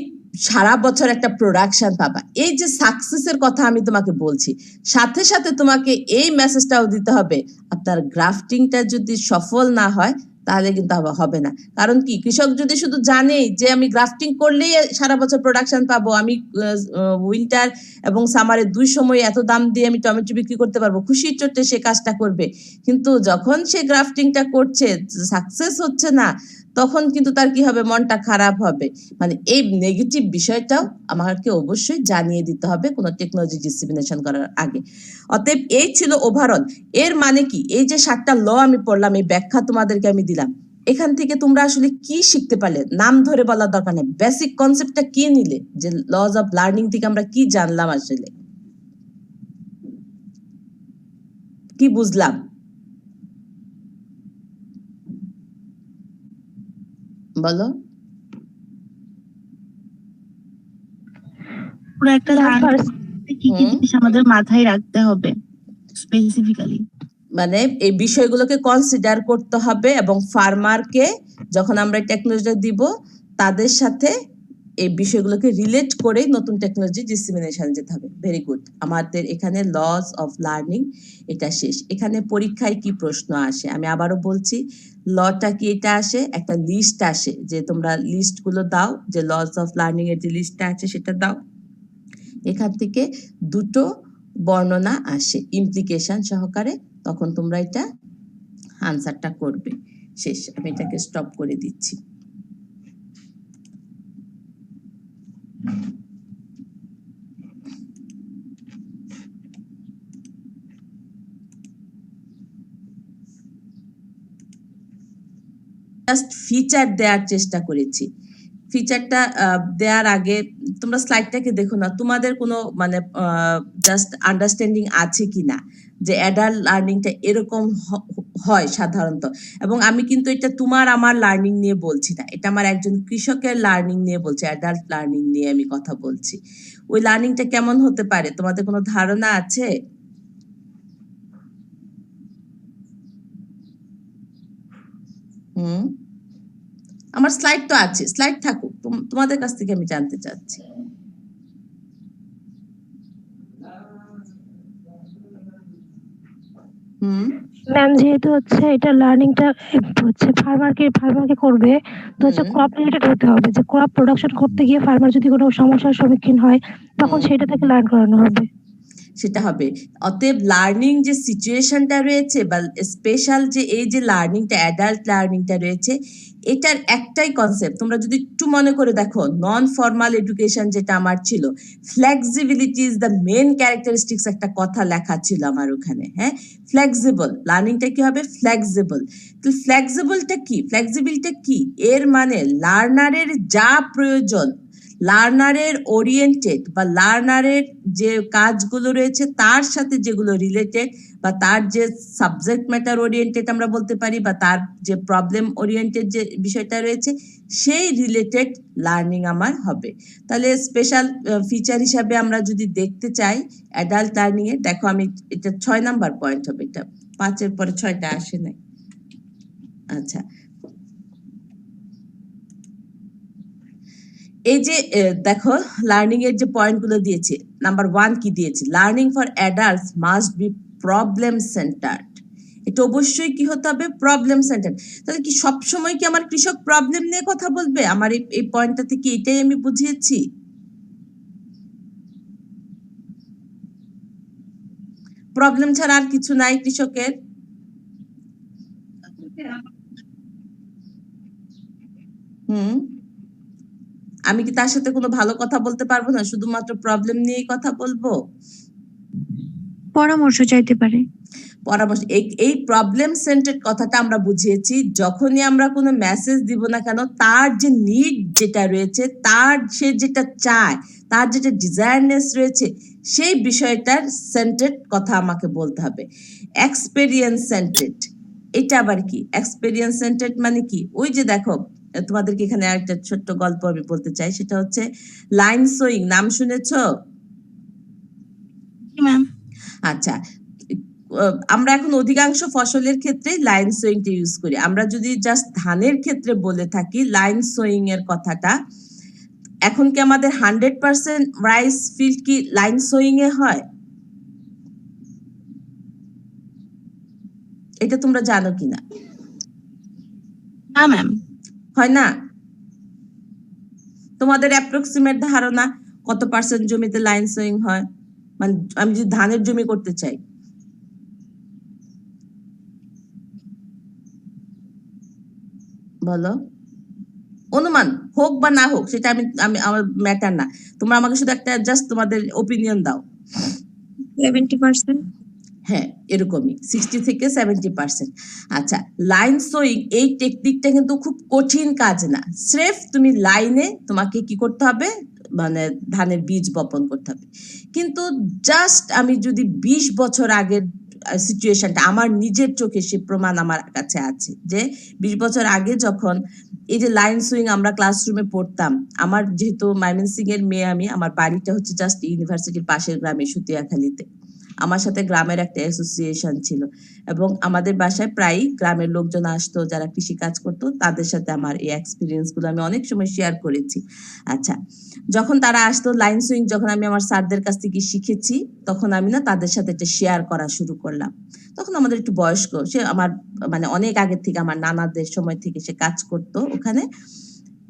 সারা বছর একটা প্রোডাকশন পাবা। এই যে সাকসেসের কথা আমি তোমাকে বলছি, সাথে সাথে তোমাকে এই মেসেজটাও দিতে হবে, আপনার গ্রাফটিংটা যদি সফল না হয় তাহলে কিন্তু হবে না। কারণ কি, কৃষক যদি শুধু জানেই যে আমি গ্রাফটিং করলেই সারা বছর প্রোডাকশন পাবো, আমি উইন্টার এবং সামারে 2 সময় এত দাম দিয়ে আমি টমেটো বিক্রি করতে পারবো, খুশির চোটে সে কাজটা করবে। কিন্তু যখন সে গ্রাফটিংটা করছে, সাকসেস হচ্ছে না, তখন কিন্তু তার কি হবে, মনটা খারাপ হবে। মানে এই নেগেটিভ বিষয়টাও আমাকে অবশ্যই জানিয়ে দিতে হবে কোনো টেকনোলজি ডিসিমিনেশন করার আগে। অতএব এই ছিল ওভারঅল। এর মানে কি, এই যে 7টা ল আমি পড়লাম, এই ব্যাখ্যা তোমাদেরকে আমি দিলাম, এখান থেকে তোমরা আসলে কি শিখতে পারলে? নাম ধরে বলার দরকার নেই, বেসিক কনসেপ্টটা কি নিলে, যে লজ অফ লার্নিং থেকে আমরা কি জানলাম, আসলে কি বুঝলাম বলো? পুরো একটা ম্যাম ধারণা ফার্স্ট কি কি হুম। জিনিস আমাদের মাথায় রাখতে হবে স্পেসিফিক্যালি। মানে এই বিষয়গুলোকে কনসিডার করতে হবে, এবং ফার্মারকে যখন আমরা টেকনোলজি দিব, তাদের সাথে এই বিষয়গুলোকে রিলেট করে নতুন টেকনোলজি ডিসিমিনেশন যেতে হবে। Very good. আমাদের এখানে লস অফ লার্নিং এটা শেষ। এখানে পরীক্ষায় কি প্রশ্ন আসে আমি আবারও বলছি, লটা কি এটা আসে, একটা লিস্ট আসে, যে তোমরা লিস্টগুলো দাও, যে লস অফ লার্নিং এর যে লিস্টটা আছে সেটা দাও। এখান থেকে দুটো বর্ণনা আসে ইমপ্লিকেশন সহকারে, তখন তোমরা এটা আনসারটা করবে। শেষ। আমি এটাকে স্টপ করে দিচ্ছি। জাস্ট ফিচার দেওয়ার চেষ্টা করেছি। ফিচারটা দেওয়ার আগে তোমরা স্লাইডটাকে দেখো না, তোমাদের কোনো মানে জাস্ট আন্ডারস্ট্যান্ডিং আছে কিনা যে অ্যাডাল্ট লার্নিংটা এরকম হয় সাধারণত। এবং আমি কিন্তু এটা তোমার আমার লার্নিং নিয়ে বলছি না, এটা আমার একজন কৃষকের লার্নিং নিয়ে বলছি, অ্যাডাল্ট লার্নিং নিয়ে আমি কথা বলছি। ওই লার্নিংটা কেমন হতে পারে, তোমাদের কোনো ধারণা আছে? হুম, আমার স্লাইড তো আছে, স্লাইড থাকুক, তোমাদের কাছ থেকে আমি জানতে চাচ্ছি। হুম ম্যাম যেহেতু হচ্ছে এটা লার্নিংটা হচ্ছে ফার্মারকে করবে, তো হচ্ছে হুম ক্রপ রিলেটেড হতে হবে, যে ক্রপ প্রোডাকশন করতে গিয়ে ফার্মার যদি কোনো সমস্যার সম্মুখীন হয় তখন হুম সেটা থেকে লার্ন করানো হবে। সেটা হবে। অতএব লার্নিং যে সিচুয়েশনটা রয়েছে, বা স্পেশাল যে এই যে লার্নিংটা, অ্যাডাল্ট লার্নিংটা রয়েছে, এটার একটাই কনসেপ্ট, তোমরা যদি একটু মনে করে দেখো, নন ফর্মাল এডুকেশন যেটা আমার ছিল, flexibility is the main characteristics, একটা কথা লেখা ছিল আমার ওখানে। হ্যাঁ, ফ্লেক্সিবল লার্নিংটা কি হবে, ফ্লেক্সিবল। তো ফ্লেক্সিবলটা কি, ফ্লেক্সিবিলিটি কি, এর মানে লার্নারের যা প্রয়োজন, লার্নারের ওরিয়েন্টেড বা লার্নারের যে কাজগুলো রয়েছে তার সাথে যেগুলো রিলেটেড, বা তার যে সাবজেক্ট ম্যাটার ওরিয়েন্টেড আমরা বলতে পারি, বা তার যে প্রবলেম ওরিয়েন্টেড যে বিষয়টা রয়েছে, সেই রিলেটেড লার্নিং আমার হবে। তাহলে স্পেশাল ফিচার হিসাবে আমরা যদি দেখতে চাই অ্যাডাল্ট লার্নিং এ, দেখো আমি এটা 6 নাম্বার পয়েন্ট হবে, এটা 5-এর পরে 6টা আসে নাই। আচ্ছা, এই যে দেখো লার্নিং এর যে পয়েন্টগুলো দিয়েছে, নাম্বার 1 কি দিয়েছে, learning for adults must be problem centred. এটা অবশ্যই কি হতে হবে, প্রবলেম সেন্টার্ড। তাহলে কি সব সময় কি আমার কৃষক প্রবলেম নিয়ে কথা বলবে? আমার এই পয়েন্টটা থেকে এটাই আমি বুঝিয়েছি। প্রবলেম ছাড়া আর কিছু নাই কৃষকের। হুম, আমি কি তার সাথে কোনো ভালো কথা বলতে পারবো না, শুধুমাত্র প্রবলেম নিয়েই কথা বলবো? পরামর্শ চাইতে পারে। পরামর্শ, এই প্রবলেম সেন্টার্ড কথাটা আমরা বুঝিয়েছি যখনই আমরা কোনো মেসেজ দিব না কেন, তার যে নিড যেটা রয়েছে, তার সে যেটা চায়, তার যেটা ডিজায়ারনেস রয়েছে, সেই বিষয়টার সেন্টার্ড কথা আমাকে বলতে হবে। এক্সপেরিয়েন্স সেন্টার্ড, এটা আবার কি? এক্সপেরিয়েন্স সেন্টার্ড মানে কি, ওই যে দেখো তোমাদেরকে এখানে একটা ছোট্ট গল্প আমি বলতে চাই, সেটা হচ্ছে লাইন সোয়িং, নাম শুনেছো? ম্যাম, আচ্ছা, আমরা এখন অধিকাংশ ফসলের ক্ষেত্রে লাইন সোয়িংটা ইউজ করি। আমরা যদি জাস্ট ধানের ক্ষেত্রে বলে থাকি লাইন সোয়িং এর কথাটা, এখন কি আমাদের 100% রাইস ফিল্ড কি লাইন সোয়িং এ হয়? এটা তোমরা জানো কিনা? না ম্যাম। হয় না? তোমাদের অ্যাপ্রক্সিমেট ধারণা কত পার্সেন্ট জমিতে লাইন সোয়িং হয়? মানে আমি যদি ধানের জমি করতে চাই, বলো। অনুমান হোক বা না হোক সেটা আমি আমি আমার ম্যাটার না, তোমরা আমাকে শুধু একটা জাস্ট তোমাদের ওপিনিয়ন দাও। 70%। হ্যাঁ, এরকমই 60 থেকে 70%। আচ্ছা, লাইন সোয়িং এই টেকনিকটা কিন্তু খুব কঠিন কাজ না। স্রেফ তুমি লাইনে তোমাকে কি করতে হবে, মানে ধানের বীজ বপন করতে হবে। কিন্তু জাস্ট আমি যদি 20 বছর আগের সিচুয়েশনটা আমার নিজের চোখে, সে প্রমাণ আমার কাছে আছে যে 20 বছর আগে যখন এই যে লাইন সুইং আমরা ক্লাসরুমে পড়তাম, আমার যেহেতু ময়মনসিংহ এর মেয়ে, আমি আমার বাড়িটা হচ্ছে জাস্ট ইউনিভার্সিটির পাশের গ্রামে সুতিয়াখালীতে। আমার সাথে গ্রামের একটা অ্যাসোসিয়েশন ছিল এবং আমাদের বাসায় প্রায়ই গ্রামের লোকজন আসতো যারা কৃষি কাজ করতো, তাদের সাথে আমার এই এক্সপিরিয়েন্স গুলো আমি অনেক সময় শেয়ার করেছি। আচ্ছা, যখন তারা আসতো লাইন সুইং, যখন আমি আমার স্যারদের কাছ থেকে শিখেছি, তখন আমি না তাদের সাথে এটা শেয়ার করা শুরু করলাম। তখন আমাদের একটু বয়স্ক, সে আমার মানে অনেক আগের থেকে, আমার নানাদের সময় থেকে সে কাজ করতো ওখানে।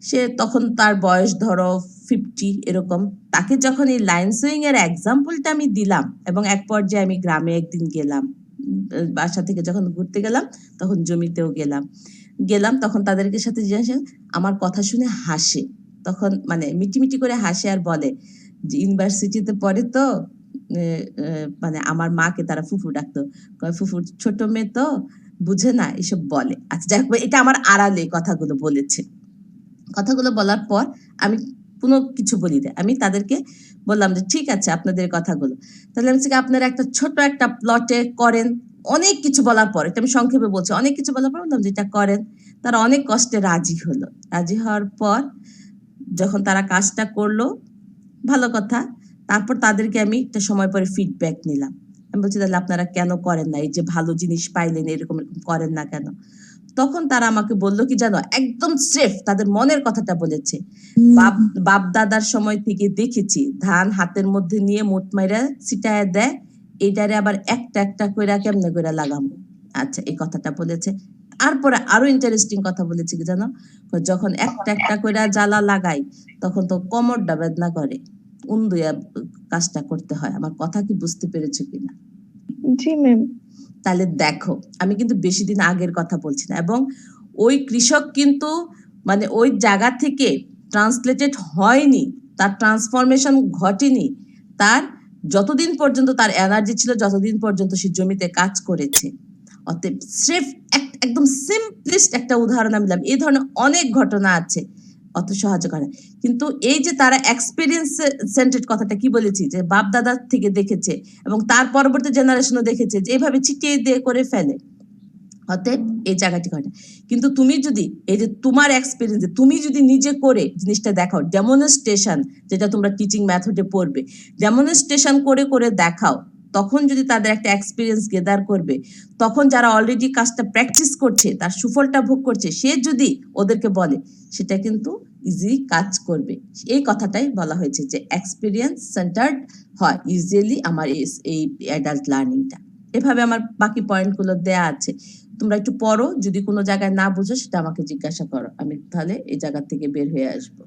সে তখন তার বয়স ধরো 50 এরকম। তাকে যখন এই লাইন সুইং এর এক্সাম্পলটা আমি দিলাম এবং এক পর্যায়ে আমি গ্রামে একদিন গেলাম, বাসা থেকে যখন ঘুরতে গেলাম তখন জমিতেও গেলাম তখন তাদেরকে সাথে জিজ্ঞাসা, আমার কথা শুনে হাসে, তখন মানে মিটিমিটি করে হাসে আর বলে যে ইউনিভার্সিটিতে পড়ে তো, মানে আমার মাকে তারা ফুফু ডাকতো, কয় ফুফুর ছোট মেয়ে তো বুঝে না এসব বলে। আচ্ছা যাই হোক, এটা আমার আড়ালে কথাগুলো বলেছে। কথাগুলো বলার পর আমি কোনো কিছু বলি না, আমি তাদেরকে বললাম যে ঠিক আছে আপনাদের কথাগুলো, তাহলে আমি আপনারা একটা ছোট একটা প্লটে করেন। অনেক কিছু বলার পর, এটা আমি সংক্ষেপে বলছি, অনেক কিছু বলার পর বললাম যে এটা করেন। তারা অনেক কষ্টে রাজি হলো। রাজি হওয়ার পর যখন তারা কাজটা করলো, ভালো কথা, তারপর তাদেরকে আমি একটা সময় পরে ফিডব্যাক নিলাম। আমি বলছি তাহলে আপনারা কেন করেন না, এই যে ভালো জিনিস পাইলেন এরকম এরকম করেন না কেন? তখন তারা আমাকে বললো কি জানো, একদম স্রেফ তাদের মনের কথাটা বলেছে, বাপ দাদার সময় থেকে দেখেছি ধান হাতের মধ্যে নিয়ে মোট মাইরা ছিটায় দেয়, এইটারে আবার একটা একটা কইরা কেমনে কইরা লাগাবো। আচ্ছা, এই কথাটা বলেছে। তারপরে আরো ইন্টারেস্টিং কথা বলেছে কি জানো, যখন একটা একটা কইরা জ্বালা লাগাই তখন তো কোমরটা বেদনা করে, উন্দুয়া কাজটা করতে হয়। আমার কথা কি বুঝতে পেরেছো কিনা? জি ম্যাম। তাহলে দেখো, আমি কিন্তু বেশি দিন আগের কথা বলছি না, এবং ওই কৃষক কিন্তু মানে ওই জায়গা থেকে ট্রান্সলেটেড হয়নি, তার ট্রান্সফরমেশন ঘটেনি, তার যতদিন পর্যন্ত তার এনার্জি ছিল, যতদিন পর্যন্ত সে জমিতে কাজ করেছে। অতএব স্রেফ একদম সিম্পলিস্ট একটা উদাহরণ আমি দিলাম, এই ধরনের অনেক ঘটনা আছে, অত সহজ করে। কিন্তু এই যে তারা এক্সপিরিয়েন্স সেন্টেড কথাটা কি বলেছি, যে বাপ দাদার থেকে দেখেছে এবং তার পরবর্তী জেনারেশনও দেখেছে যে এইভাবে ছিটিয়ে দিয়ে করে ফেলে, অতএব এই জায়গাটি করে। কিন্তু তুমি যদি এই যে তোমার এক্সপিরিয়েন্স, তুমি যদি নিজে করে জিনিসটা দেখাও, ডেমনস্ট্রেশন, যেটা তোমরা টিচিং মেথডে পড়বে, ডেমনস্ট্রেশন করে করে দেখাও, তখন যদি তাদের একটা এক্সপিরিয়েন্স গেদার করবে, তখন যারা অলরেডি কাজটা প্র্যাকটিস করছে, তার সুফলটা ভোগ করছে, সে যদি ওদেরকে বলে, সেটা কিন্তু ইজি কাজ করবে। এই কথাটাই বলা হয়েছে যে এক্সপিরিয়েন্স সেন্টার্ড হয় ইউজুয়ালি আমার এই অ্যাডাল্ট লার্নিংটা। এভাবে আমার বাকি পয়েন্টগুলো দেয়া আছে, তোমরা একটু পড়ো, যদি কোনো জায়গায় না বুঝো সেটা আমাকে জিজ্ঞাসা করো, আমি তাহলে এই জায়গা থেকে বের হয়ে আসবো।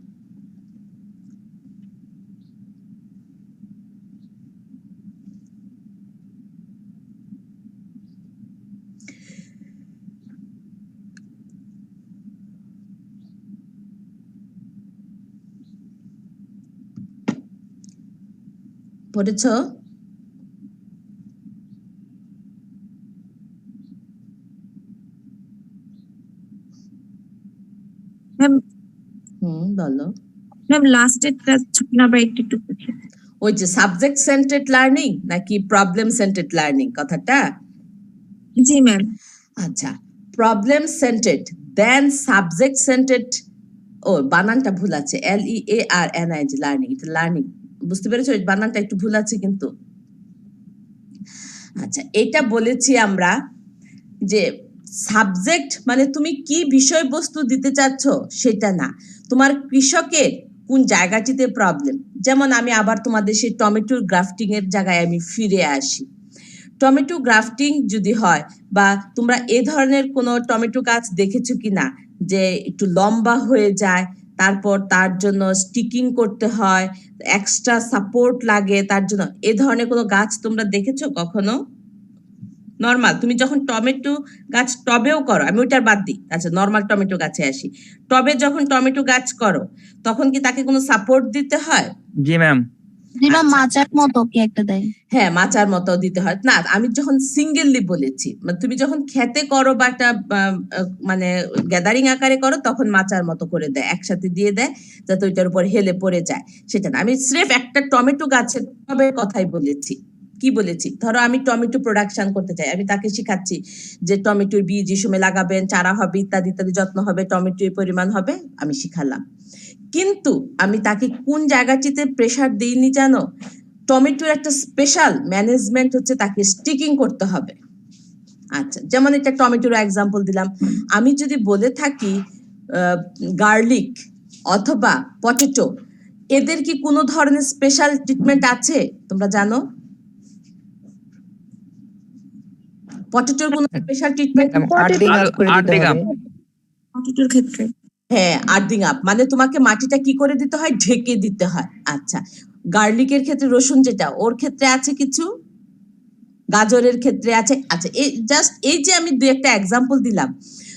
পড়েছো? ম্যাম বলো। ম্যাম লাস্টের ছোট আবার একটু ওই যে সাবজেক্ট সেন্টার্ড লার্নিং নাকি প্রবলেম সেন্টার্ড লার্নিং কথাটা? জি ম্যাম। আচ্ছা, problem centred then subject centred, ও বানানটা ভুল আছে, LEARNING লার্নিং, এটা লার্নিং, বুঝতে পেরেছো? বানানটা একটু ভুল আছে কিন্তু। আচ্ছা, এটা বলেছি আমরা যে সাবজেক্ট মানে তুমি কি বিষয়বস্তু দিতে চাচ্ছ সেটা না, তোমার কৃষকের কোন জায়গাটিতে প্রবলেম। যেমন আমি আবার তোমাদের সেই টমেটোর গ্রাফটিং এর জায়গায় আমি ফিরে আসি। টমেটো গ্রাফটিং যদি হয়, বা তোমরা এ ধরনের কোনো টমেটো গাছ দেখেছো কিনা, যে একটু লম্বা হয়ে যায়, তারপর তার জন্য স্টিকিং করতে হয়, এক্সট্রা সাপোর্ট লাগে তার জন্য, এ ধরনের কোনো গাছ তোমরা দেখেছো কখনো? নর্মাল তুমি যখন টমেটো গাছ টবেও করো, আমি ওইটার বাদ দিই, আচ্ছা নর্মাল টমেটো গাছে আসি, টবে যখন টমেটো গাছ করো তখন কি তাকে কোনো সাপোর্ট দিতে হয়? জি ম্যাম। জি ম্যাম, আচ্ছা। মাচার মতো কি একটা দেয়? হ্যাঁ, মাচার মতো দিতে হয় না, আমি যখন সিঙ্গেললি বলেছি, মানে তুমি যখন খেতে করো বা একটা মানে গ্যাদারিং আকারে করো তখন মাচার মতো করে দেয়, একসাথে দিয়ে দেয় যাতে ওইটার উপর হেলে পড়ে যায়, সেটা না। আমি স্রেফ একটা টমেটো গাছের টবের কথাই বলেছি। কি বলেছি, ধরো আমি টমেটো প্রোডাকশন করতে চাই, আমি তাকে শিখাচ্ছি যে টমেটোর বীজ এই সময় লাগাবেন, চারা হবে, ইত্যাদি ইত্যাদি, যত্ন হবে, টমেটো এই পরিমাণ হবে, আমি শিখালাম। কিন্তু আমি তাকে কোন জায়গাটিতে প্রেসার দিইনি জানো? টমেটোর একটা স্পেশাল ম্যানেজমেন্ট হচ্ছে, তাকে স্টিকিং করতে হবে। আচ্ছা, যেমন এটা টমেটোর এক্সাম্পল দিলাম। আমি যদি বলে থাকি গার্লিক অথবা পটেটো, এদের কি কোনো ধরনের স্পেশাল ট্রিটমেন্ট আছে তোমরা জানো? পটেটোর কোনো স্পেশাল ট্রিটমেন্ট? আর্থিং আপ করে দিতে আর্থিং আপ। হবে। পটেটোর ক্ষেত্রে হ্যাঁ, আর্থিং আপ মানে তোমাকে মাটিটা কি করে দিতে হয়, ঢেকে দিতে হয়। আচ্ছা, গার্লিকের ক্ষেত্রে, রসুন যেটা, ওর ক্ষেত্রে আছে কিছু, গাজরের ক্ষেত্রে আছে। আচ্ছা, এই জাস্ট এই যে আমি দুই একটা এক্সাম্পল দিলাম,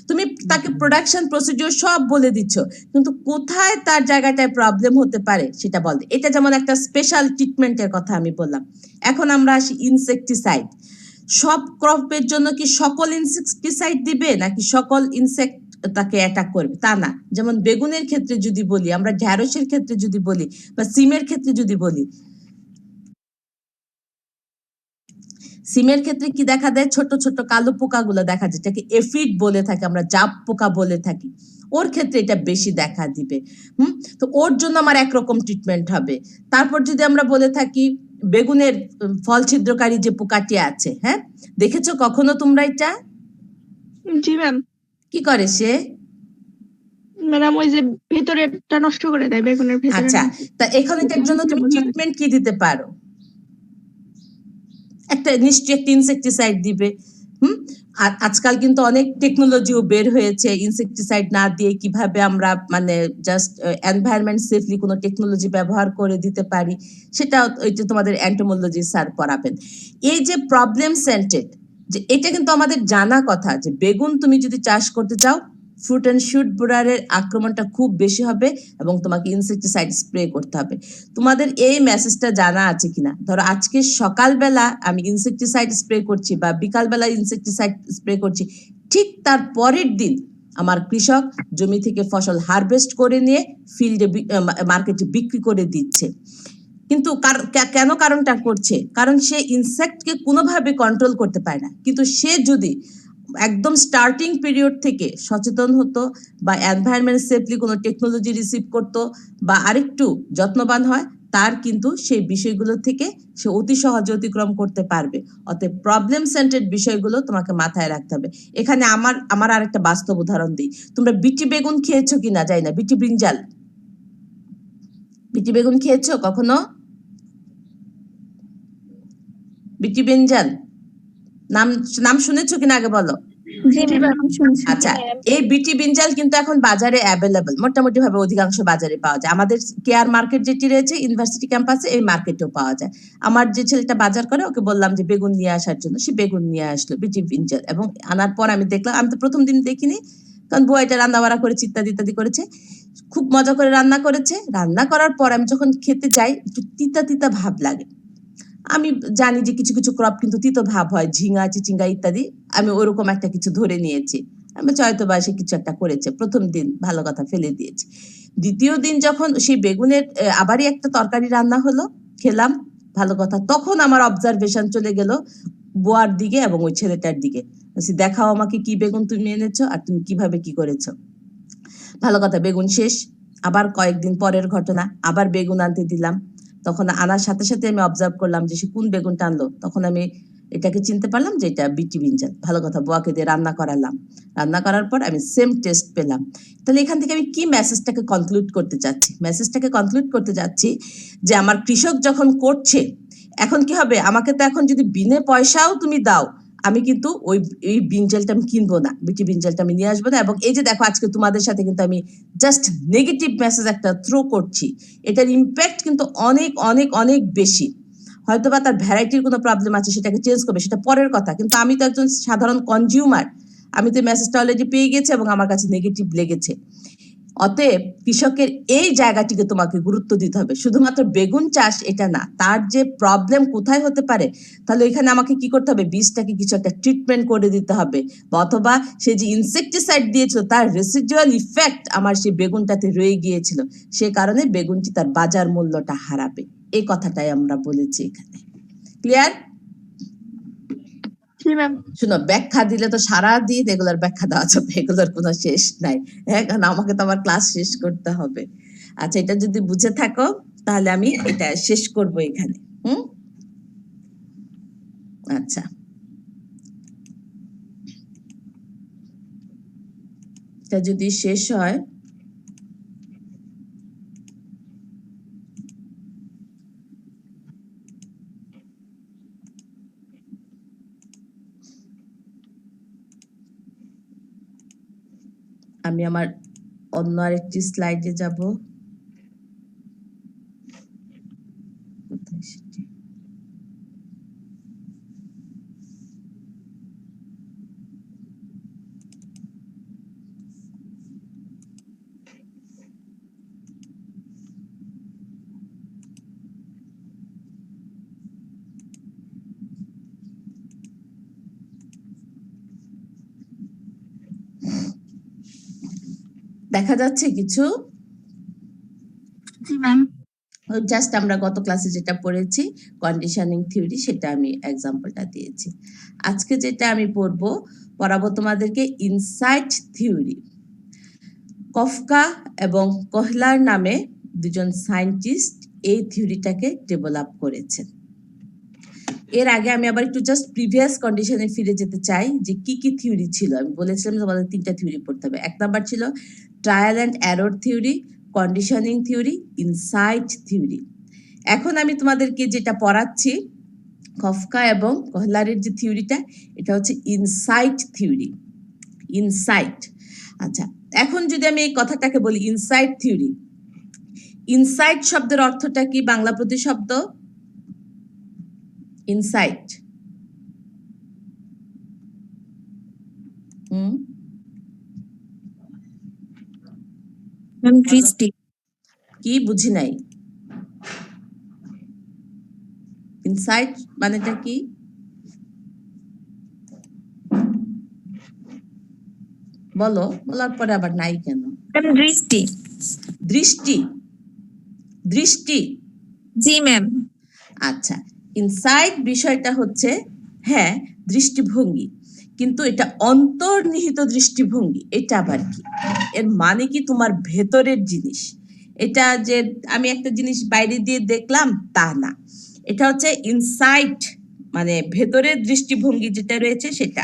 তুমি তাকে প্রোডাকশন প্রসিডিওর সব বলে দিচ্ছ, কিন্তু কোথায় তার জায়গাটায় প্রবলেম হতে পারে সেটা বল। এটা যেমন একটা স্পেশাল ট্রিটমেন্টের কথা আমি বললাম। এখন আমরা আসি ইনসেকটিসাইড। সব ক্রপের জন্য কি সকল ইনসেকটিসাইড দিবে নাকি সকল ইনসেক্ট তাকে অ্যাটাক করবে? তা না। যেমন বেগুনের ক্ষেত্রে যদি বলি, আমরা ঢ্যাঁড়সের ক্ষেত্রে যদি বলি, বা সিমের ক্ষেত্রে যদি বলি, সিমের ক্ষেত্রে কি দেখা দেয়, ছোট ছোট কালো পোকাগুলো দেখা যায়, এটাকে এফিড বলে থাকি আমরা, জাপ পোকা বলে থাকি। ওর ক্ষেত্রে এটা বেশি দেখা দিবে। তো ওর জন্য আমার একরকম ট্রিটমেন্ট হবে। তারপর যদি আমরা বলে থাকি বেগুনের ফল ছিদ্রকারী যে পোকাটি আছে, হ্যাঁ, দেখেছো কখনো তোমরা এটা? জি ম্যাম। কি করে সে? ম্যাডাম ওই যে ভেতরেরটা নষ্ট করে দেয়, বেগুনের ভেতরে। আচ্ছা, তা এখানটার জন্য তুমি ট্রিটমেন্ট কি দিতে পারো? একটা নিশ্চয়ই একটা ইনসেকটিসাইড দিবে। আর আজকাল কিন্তু অনেক টেকনোলজিও বের হয়েছে, ইনসেকটিসাইড না দিয়ে কিভাবে আমরা মানে জাস্ট এনভায়রনমেন্ট সেফলি কোনো টেকনোলজি ব্যবহার করে দিতে পারি, সেটা ওইটা তোমাদের অ্যান্টোমোলজি স্যার পড়াবেন। এই যে প্রবলেম সেন্টেড, যে এটা কিন্তু আমাদের জানা কথা যে বেগুন তুমি যদি চাষ করতে চাও, ফ্রুট অ্যান্ড শুট বোরারের আক্রমণটা খুব বেশি হবে এবং তোমাকে ইনসেকটিসাইড স্প্রে করতে হবে। তোমাদের এই মেসেজটা জানা আছে কিনা? ধরো আজকে সকালবেলা আমি ইনসেকটিসাইড স্প্রে করছি বা বিকালবেলা ইনসেকটিসাইড স্প্রে করছি, ঠিক তার পরের দিন আমার কৃষক জমি থেকে ফসল হারভেস্ট করে নিয়ে ফিল্ডে মার্কেটে বিক্রি করে দিচ্ছে। কিন্তু কেন কারণটা করছে? কারণ সে ইনসেক্টকে কোনোভাবে কন্ট্রোল করতে পারে না। কিন্তু সে যদি একদম স্টার্টিং পিরিয়ড থেকে সচেতন হতো বা এনভায়রনমেন্ট সেফলি কোনো টেকনোলজি রিসিভ করতো বা আরেকটু যত্নবান হয়, তার কিন্তু সেই বিষয়গুলো থেকে সে অতি সহজে অতিক্রম করতে পারবে। অতএব প্রবলেম সেন্টার্ড বিষয়গুলো তোমাকে মাথায় রাখতে হবে। এখানে আমার আরেকটা বাস্তব উদাহরণ দিই। তোমরা বিটি বেগুন খেয়েছো কিনা জানি না, বিটি ব্রিঞ্জাল, বিটি বেগুন খেয়েছো কখনো? বিটি ব্রিঞ্জাল নাম শুনেছো কিনা আগে বলো। জি ম্যাম শুনছি। আচ্ছা, এই বিটি ব্রিঞ্জাল কিন্তু এখন বাজারে অ্যাভেলেবল, মোটামুটি ভাবে অধিকাংশ বাজারে পাওয়া যায়। আমাদের কেয়ার মার্কেট যেটি রয়েছে ইউনিভার্সিটি ক্যাম্পাসে, এই মার্কেটেও পাওয়া যায়। আমার যে ছেলেটা বাজার করে, ওকে বললাম যে বেগুন নিয়ে আসার জন্য, সে বেগুন নিয়ে আসলো বিটি ব্রিঞ্জাল, এবং আনার পর আমি দেখলাম, আমি তো প্রথম দিন দেখিনি, কারণ বুয়া এটা রান্না বাড়া করেছে, ইত্যাদি ইত্যাদি করেছে, খুব মজা করে রান্না করেছে। রান্না করার পর আমি যখন খেতে যাই, একটু তিতা তিতা ভাব লাগে। আমি জানি যে কিছু কিছু ক্রপ কিন্তু তিতো ভাব হয়, ঝিঙা, চিচিঙ্গা ইত্যাদি। আমি ওরকম একটা কিছু ধরে নিয়েছি, আমি হয়তো বা সে কিছু একটা করেছে। প্রথম দিন ভালো কথা ফেলে দিয়েছি। দ্বিতীয় দিন যখন সেই বেগুনের আবারই একটা তরকারি রান্না হলো, খেলাম, ভালো কথা, তখন আমার অবজারভেশন চলে গেল বুয়ার দিকে এবং ওই ছেলেটার দিকে। দেখাও আমাকে কি বেগুন তুমি এনেছো আর তুমি কিভাবে কি করেছো। ভালো কথা, বেগুন শেষ। আবার কয়েকদিন পরের ঘটনা, আবার বেগুন আনতে দিলাম, তখন আনার সাথে সাথে আমি অবজার্ভ করলাম যে সে কোন বেগুনটা আনলো। তখন আমি এটাকে চিনতে পারলাম যে এটা বিটি ব্রিঞ্জাল। ভালো কথা, বুয়াকে দিয়ে রান্না করালাম। রান্না করার পর আমি সেম টেস্ট পেলাম। তাহলে এখান থেকে আমি কি মেসেজটাকে কনক্লুড করতে চাচ্ছি? মেসেজটাকে কনক্লুড করতে যাচ্ছি যে আমার কৃষক যখন করছে, এখন কি হবে, আমাকে তো এখন যদি বিনে পয়সাও তুমি দাও, আমি কিন্তু ওই ব্রিঞ্জালটা আমি কিনবো না, বিটি ব্রিঞ্জালটা আমি নিয়ে আসবো না। এবং এই যে দেখো আজকে তোমাদের সাথে কিন্তু আমি জাস্ট নেগেটিভ মেসেজ একটা থ্রো করছি, এটার ইম্প্যাক্ট কিন্তু অনেক অনেক অনেক বেশি। হয়তোবা তার ভ্যারাইটির কোনো প্রবলেম আছে, সেটাকে চেঞ্জ করবে, সেটা পরের কথা, কিন্তু আমি তো একজন সাধারণ কনজিউমার, আমি তো মেসেজটা অলরেডি পেয়ে গেছি এবং আমার কাছে নেগেটিভ লেগেছে। অতএব কৃষকের এই জায়গাটিকে তোমাকে গুরুত্ব দিতে হবে। শুধুমাত্র বেগুন চাষ এটা না, তার যে প্রবলেম কোথায় হতে পারে, তাহলে এখানে আমাকে কি করতে হবে, বীজটাকে কিছু একটা ট্রিটমেন্ট করে দিতে হবে, বা অথবা সে যে ইনসেকটিসাইড দিয়েছিল তার রেসিডুয়াল ইফেক্ট আমার সেই বেগুনটাতে রয়ে গিয়েছিল, সে কারণে বেগুনটি তার বাজার মূল্যটা হারাবে। এই কথাটাই আমরা বলেছি এখানে। ক্লিয়ার? জি ম্যাম। শুনো, ব্যাখ্যা দিলে তো সারা দিন এগুলোর ব্যাখ্যা দেওয়া যাবে, এগুলোর কোনো শেষ নাই। হ্যাঁ, কারণ আমাকে তো আমার ক্লাস শেষ করতে হবে। আচ্ছা, এটা যদি বুঝে থাকো তাহলে আমি এটা শেষ করব এখানে। আচ্ছা, এটা যদি শেষ হয়, আমি আমার অন্য আরেকটি স্লাইডে যাব। কোথায় সেটি? দেখা যাচ্ছে কিছু? জি ম্যাম। জাস্ট আমরা গত ক্লাসে যেটা পড়েছি কন্ডিশনিং থিওরি, সেটা আমি এক্সাম্পলটা দিয়েছি। আজকে যেটা আমি পড়াবো তোমাদেরকে ইনসাইট থিওরি। কফকা এবং কহলার নামে দুজন সায়েন্টিস্ট এই থিওরিটাকে ডেভেলপ করেছেন। এর আগে আমি আবার একটু জাস্ট প্রিভিয়াস কন্ডিশনে ফিরে যেতে চাই, যে কি কি থিওরি ছিল। আমি বলেছিলাম তোমাদের 3টা থিওরি পড়তে হবে। 1 নাম্বার ছিল trial and error theory, conditioning theory, insight theory. এখন আমি তোমাদেরকে যেটা পড়াচ্ছি কফকা এবং কহলারের যে থিওরিটা, এটা হচ্ছে ইনসাইট থিওরি। ইনসাইট। আচ্ছা, এখন যদি আমি এই কথাটাকে বলি ইনসাইট থিওরি, ইনসাইট শব্দের অর্থটা কি? বাংলা প্রতিশব্দ ইনসাইট। ম্যাম দৃষ্টি। কি বুঝি নাই? ইনসাইট মানেটা কি? বলো, বলার পরে আবার নাই কেন? ম্যাম দৃষ্টি। দৃষ্টি। দৃষ্টি। জি ম্যাম। আচ্ছা, ইনসাইট বিষয়টা হচ্ছে হ্যাঁ দৃষ্টিভঙ্গি, কিন্তু এটা অন্তর্নিহিত দৃষ্টিভঙ্গি। এটা আবার কি? এর মানে কি তোমার ভেতরের জিনিস। এটা যে আমি একটা জিনিস বাইরে দিয়ে দেখলাম তা না, এটা হচ্ছে ইনসাইট, মানে ভেতরের দৃষ্টিভঙ্গি যেটা রয়েছে সেটা।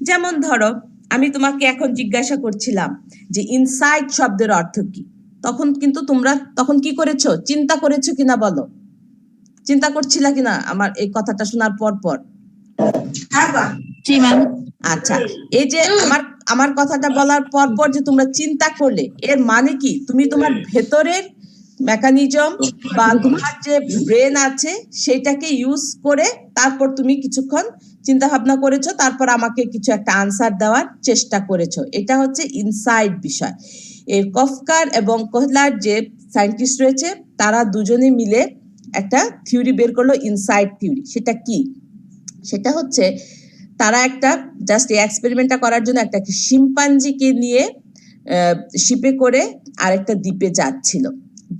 যেমন ধরো আমি তোমাকে এখন জিজ্ঞাসা করছিলাম যে ইনসাইট শব্দের অর্থ কি, তখন কিন্তু তোমরা তখন কি করেছো, চিন্তা করেছো কিনা বলো? চিন্তা করছিলা কিনা আমার এই কথাটা শোনার পর? জি ম্যাম। আচ্ছা, এই যে আমার কথাটা বলার পর যে তোমরা চিন্তা করলে, এর মানে কি তুমি তোমার ভেতরের মেকানিজম বা তোমার যে ব্রেন আছে সেটাকে ইউজ করে তারপর তুমি কিছুক্ষণ চিন্তা ভাবনা করেছো, তারপর আমাকে কিছু একটা আনসার দেওয়ার চেষ্টা করেছো। এটা হচ্ছে ইনসাইট বিষয়। এর কফকার এবং কহলার যে সায়েন্টিস্ট রয়েছে, তারা দুজনে মিলে একটা থিওরি বের করলো, ইনসাইট থিওরি। সেটা কি? সেটা হচ্ছে তারা একটা জাস্ট এই এক্সপেরিমেন্টটা করার জন্য একটা শিম্পাঞ্জিকে নিয়ে শিপে করে আরেকটা দ্বীপে যাচ্ছিল।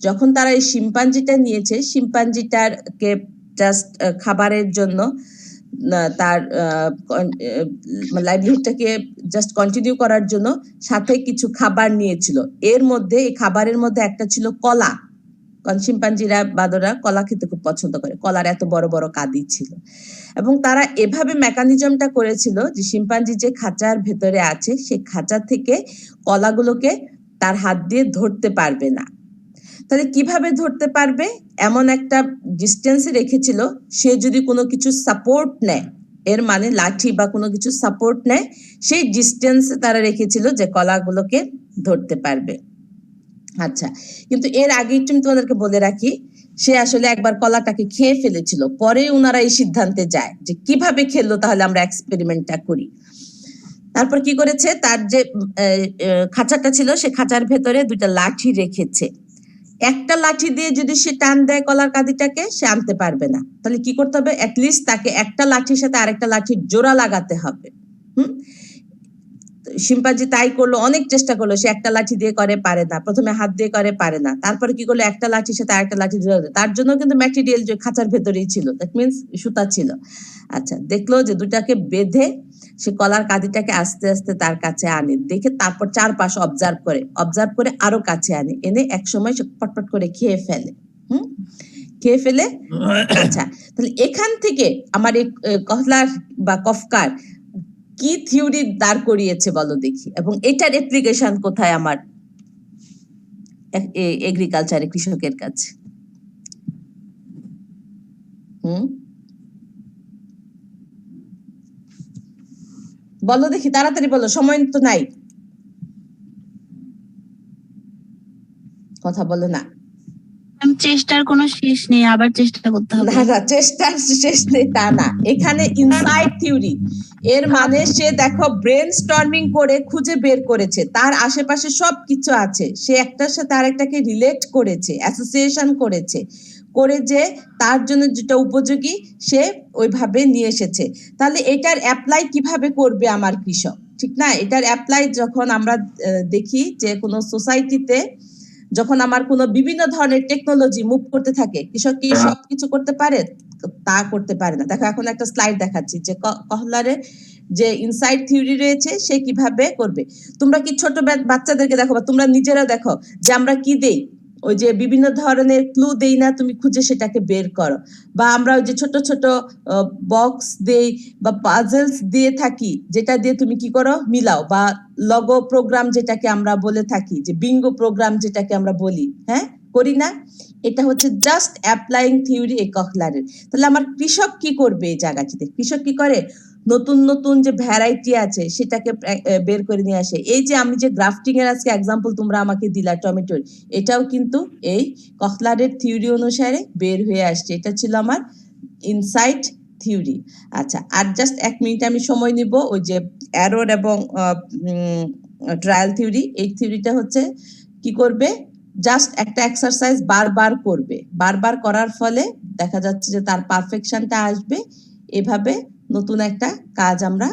যখন তারা এই শিম্পাঞ্জিটা নিয়েছে, শিম্পাঞ্জিটাকে জাস্ট খাবারের জন্য তার লাইভলিহুডটাকে জাস্ট কন্টিনিউ করার জন্য সাথে কিছু খাবার নিয়েছিল। এর মধ্যে এই খাবারের মধ্যে একটা ছিল কলা, কারণ শিম্পাঞ্জিরা বাঁদররা কলা খেতে খুব পছন্দ করে, কলার এত বড় বড় কাঁদি ছিল। এবং তারা এভাবে মেকানিজমটা করেছিল যে শিম্পাঞ্জি যে খাঁচার ভেতরে আছে সেই খাঁচা থেকে কলাগুলোকে তার হাত দিয়ে ধরতে পারবে না। তাহলে কিভাবে ধরতে পারবে? এমন একটা ডিস্টেন্সে রেখেছিল, সে যদি কোনো কিছু সাপোর্ট নেয় এর মানে লাঠি বা কোনো কিছু সাপোর্ট নেয়, সেই ডিস্টেন্সে তারা রেখেছিল যে কলাগুলোকে ধরতে পারবে। আচ্ছা, কিন্তু এর আগে একটু আমি তোমাদেরকে বলে রাখি, সে আসলে একবার কলাটাকে খেয়ে ফেলেছিল, পরে ওনারা এই সিদ্ধান্তে যায় যে কিভাবে খেললো, তাহলে আমরা এক্সপেরিমেন্টটা করি। তারপর কি করেছে, তার যে খাঁচাটা ছিল সে খাঁচার ভেতরে দুইটা লাঠি রেখেছে। একটা লাঠি দিয়ে যদি সে টান দেয় কলার কাঁদিটাকে, সে আনতে পারবে না। তাহলে কি করতে হবে, অ্যাটলিস্ট তাকে একটা লাঠির সাথে আরেকটা লাঠির জোড়া লাগাতে হবে। শিম্পাঞ্জি তাই করলো, অনেক চেষ্টা করলো, সে একটা লাঠি দিয়ে করে, পারে না। প্রথমে হাত দিয়ে করে, পারে না। তারপরে কি করলো, একটা লাঠির সাথে আরেকটা লাঠি জোড়া দিলো। তার জন্য কিন্তু ম্যাটেরিয়াল যে খাঁচার ভেতরেই ছিল, দ্যাট মিনস সুতা ছিল। আচ্ছা, দেখলো যে দুটাকে বেঁধে সে কলার কাঁদিটাকে আস্তে আস্তে তার কাছে আনে, দেখে তারপর চারপাশ অবজার্ভ করে আরো কাছে আনে, এনে একসময় সে পটপট করে খেয়ে ফেলে। খেয়ে ফেলে। আচ্ছা, তাহলে এখান থেকে আমার এই কহলার বা কফকার কি থিওরি দাঁড় করিয়েছে বলো দেখি, এবং এটার অ্যাপ্লিকেশন কোথায় আমার এগ্রিকালচারে, কৃষকের কাছে? বলো দেখি, তাড়াতাড়ি বলো, সময় তো নাই, কথা বলো না। চেষ্টার কোনো শেষ নেই, আবার চেষ্টা করতে হবে। না, চেষ্টার শেষ নেই তা না, এখানে ইনসাইড থিওরি। এর মানে সে দেখো ব্রেন স্টর্মিং করে খুঁজে বের করেছে, তার আশেপাশে সবকিছু আছে, সে একটার সাথে আরেকটাকে রিলেট করেছে, অ্যাসোসিয়েশন করেছে, করে যে তার জন্য যেটা উপযোগী সে ওইভাবে নিয়ে এসেছে। তাহলে এটার অ্যাপ্লাই কিভাবে করবে আমার কৃষক, ঠিক না? এটার অ্যাপ্লাই যখন আমরা দেখি যে কোনো সোসাইটিতে যখন আমার কোনো বিভিন্ন ধরনের টেকনোলজি মুভ করতে থাকে, কৃষক কি সবকিছু করতে পারে? তা করতে পারে না। দেখো এখন একটা স্লাইড দেখাচ্ছি যে কহলারের যে ইনসাইড থিওরি রয়েছে সে কিভাবে করবে। তোমরা কি ছোট বাচ্চাদেরকে দেখো বা তোমরা নিজেরা দেখো যে আমরা কি দেই, ওই যে বিভিন্ন ধরনের ক্লু দেই না, তুমি খুঁজে সেটাকে বের করো। বা আমরা ওই যে ছোট ছোট বক্স দেই বা পাজলস দিয়ে থাকি, যেটা দিয়ে তুমি কি করো, মিলাও। বা লগো প্রোগ্রাম যেটাকে আমরা বলে থাকি, যে বিঙ্গো প্রোগ্রাম যেটাকে আমরা বলি, হ্যাঁ, করি না? এটা হচ্ছে জাস্ট অ্যাপ্লাইং থিওরি এই কহলারের। তাহলে আমার কৃষক কি করবে এই জায়গাটিতে? কৃষক কি করে, নতুন নতুন যে ভ্যারাইটি আছে সেটাকে বের করে নিয়ে আসে। এই যে আমি যে গ্রাফটিং এর আজকে এক্সাম্পল তোমরা আমাকে দিলা টমেটোর, এটাও কিন্তু এই কহলারের থিওরি অনুসারে বের হয়ে আসছে। এটা ছিল আমার ইনসাইট থিওরি। আচ্ছা, আর জাস্ট 1 মিনিট আমি সময় নিব। ওই যে অ্যারোর এবং ট্রায়াল থিওরি, এই থিওরিটা হচ্ছে কি করবে, জাস্ট একটা এক্সারসাইজ বারবার করবে, বারবার করার ফলে দেখা যাচ্ছে যে তার পারফেকশনটা আসবে, এভাবে নতুন একটা কাজ আমরা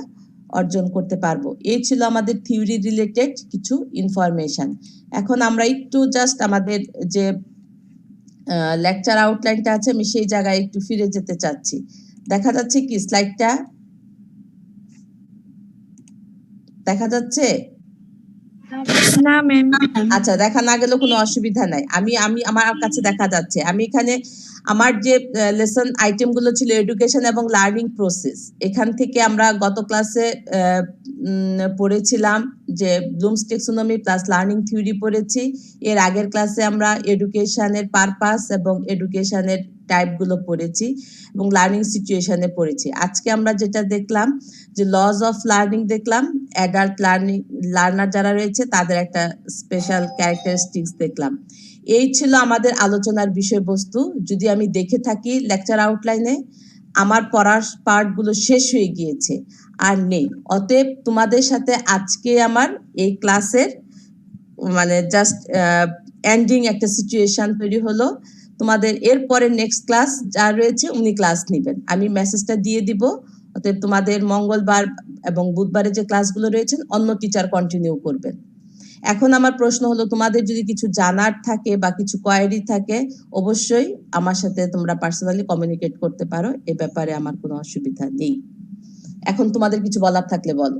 অর্জন করতে পারবো। এই ছিল আমাদের থিওরি রিলেটেড কিছু ইনফরমেশন। এখন আমরা একটু জাস্ট আমাদের যে লেকচার আউটলাইনটা আছে, আমি সেই জায়গায় একটু ফিরে যেতে চাচ্ছি। দেখা যাচ্ছে কি স্লাইডটা? দেখা যাচ্ছে? না ম্যাম। আচ্ছা, দেখা না গেলেও কোনো অসুবিধা নাই, আমি আমি আমার কাছে দেখা যাচ্ছে। আমি এখানে আমার যে লেসন আইটেম গুলো ছিল এডুকেশন এবং লার্নিং প্রসেস, এখান থেকে আমরা গত ক্লাসে পড়েছিলাম যে ব্লুমস টেক্সোনমি প্লাস লার্নিং থিওরি পড়েছি। এর আগের ক্লাসে আমরা এডুকেশনের পারপাস এবং এডুকেশনের টাইপ গুলো পড়েছি এবং লার্নিং সিচুয়েশনে পড়েছি। আজকে আমরা যেটা দেখলাম যে লজ অফ লার্নিং দেখলাম, অ্যাডাল্ট লার্নার যারা রয়েছে তাদের একটা স্পেশাল ক্যারেক্টারিস্টিক্স দেখলাম। এই ছিল আমাদের আলোচনার বিষয়বস্তু। যদি আমি দেখে থাকি লেকচার আউটলাইনে, আমার পড়ার পার্টগুলো শেষ হয়ে গিয়েছে, আর নেই। অতএব তোমাদের সাথে আজকে আমার এই ক্লাসের মানে জাস্ট এন্ডিং একটা সিচুয়েশন তৈরি হলো। তোমাদের এরপরে নেক্সট ক্লাস যা রয়েছে উনি ক্লাস নেবেন, আমি মেসেজটা দিয়ে দিব। অতএব তোমাদের মঙ্গলবার এবং বুধবারে যে ক্লাসগুলো রয়েছে অন্য টিচার কন্টিনিউ করবেন। এখন আমার প্রশ্ন হলো, তোমাদের যদি কিছু জানার থাকে বা কিছু কোয়ারি থাকে, অবশ্যই আমার সাথে তোমরা পার্সোনালি কমিউনিকেট করতে পারো, এ ব্যাপারে আমার কোনো অসুবিধা নেই। এখন তোমাদের কিছু বলার থাকলে বলো।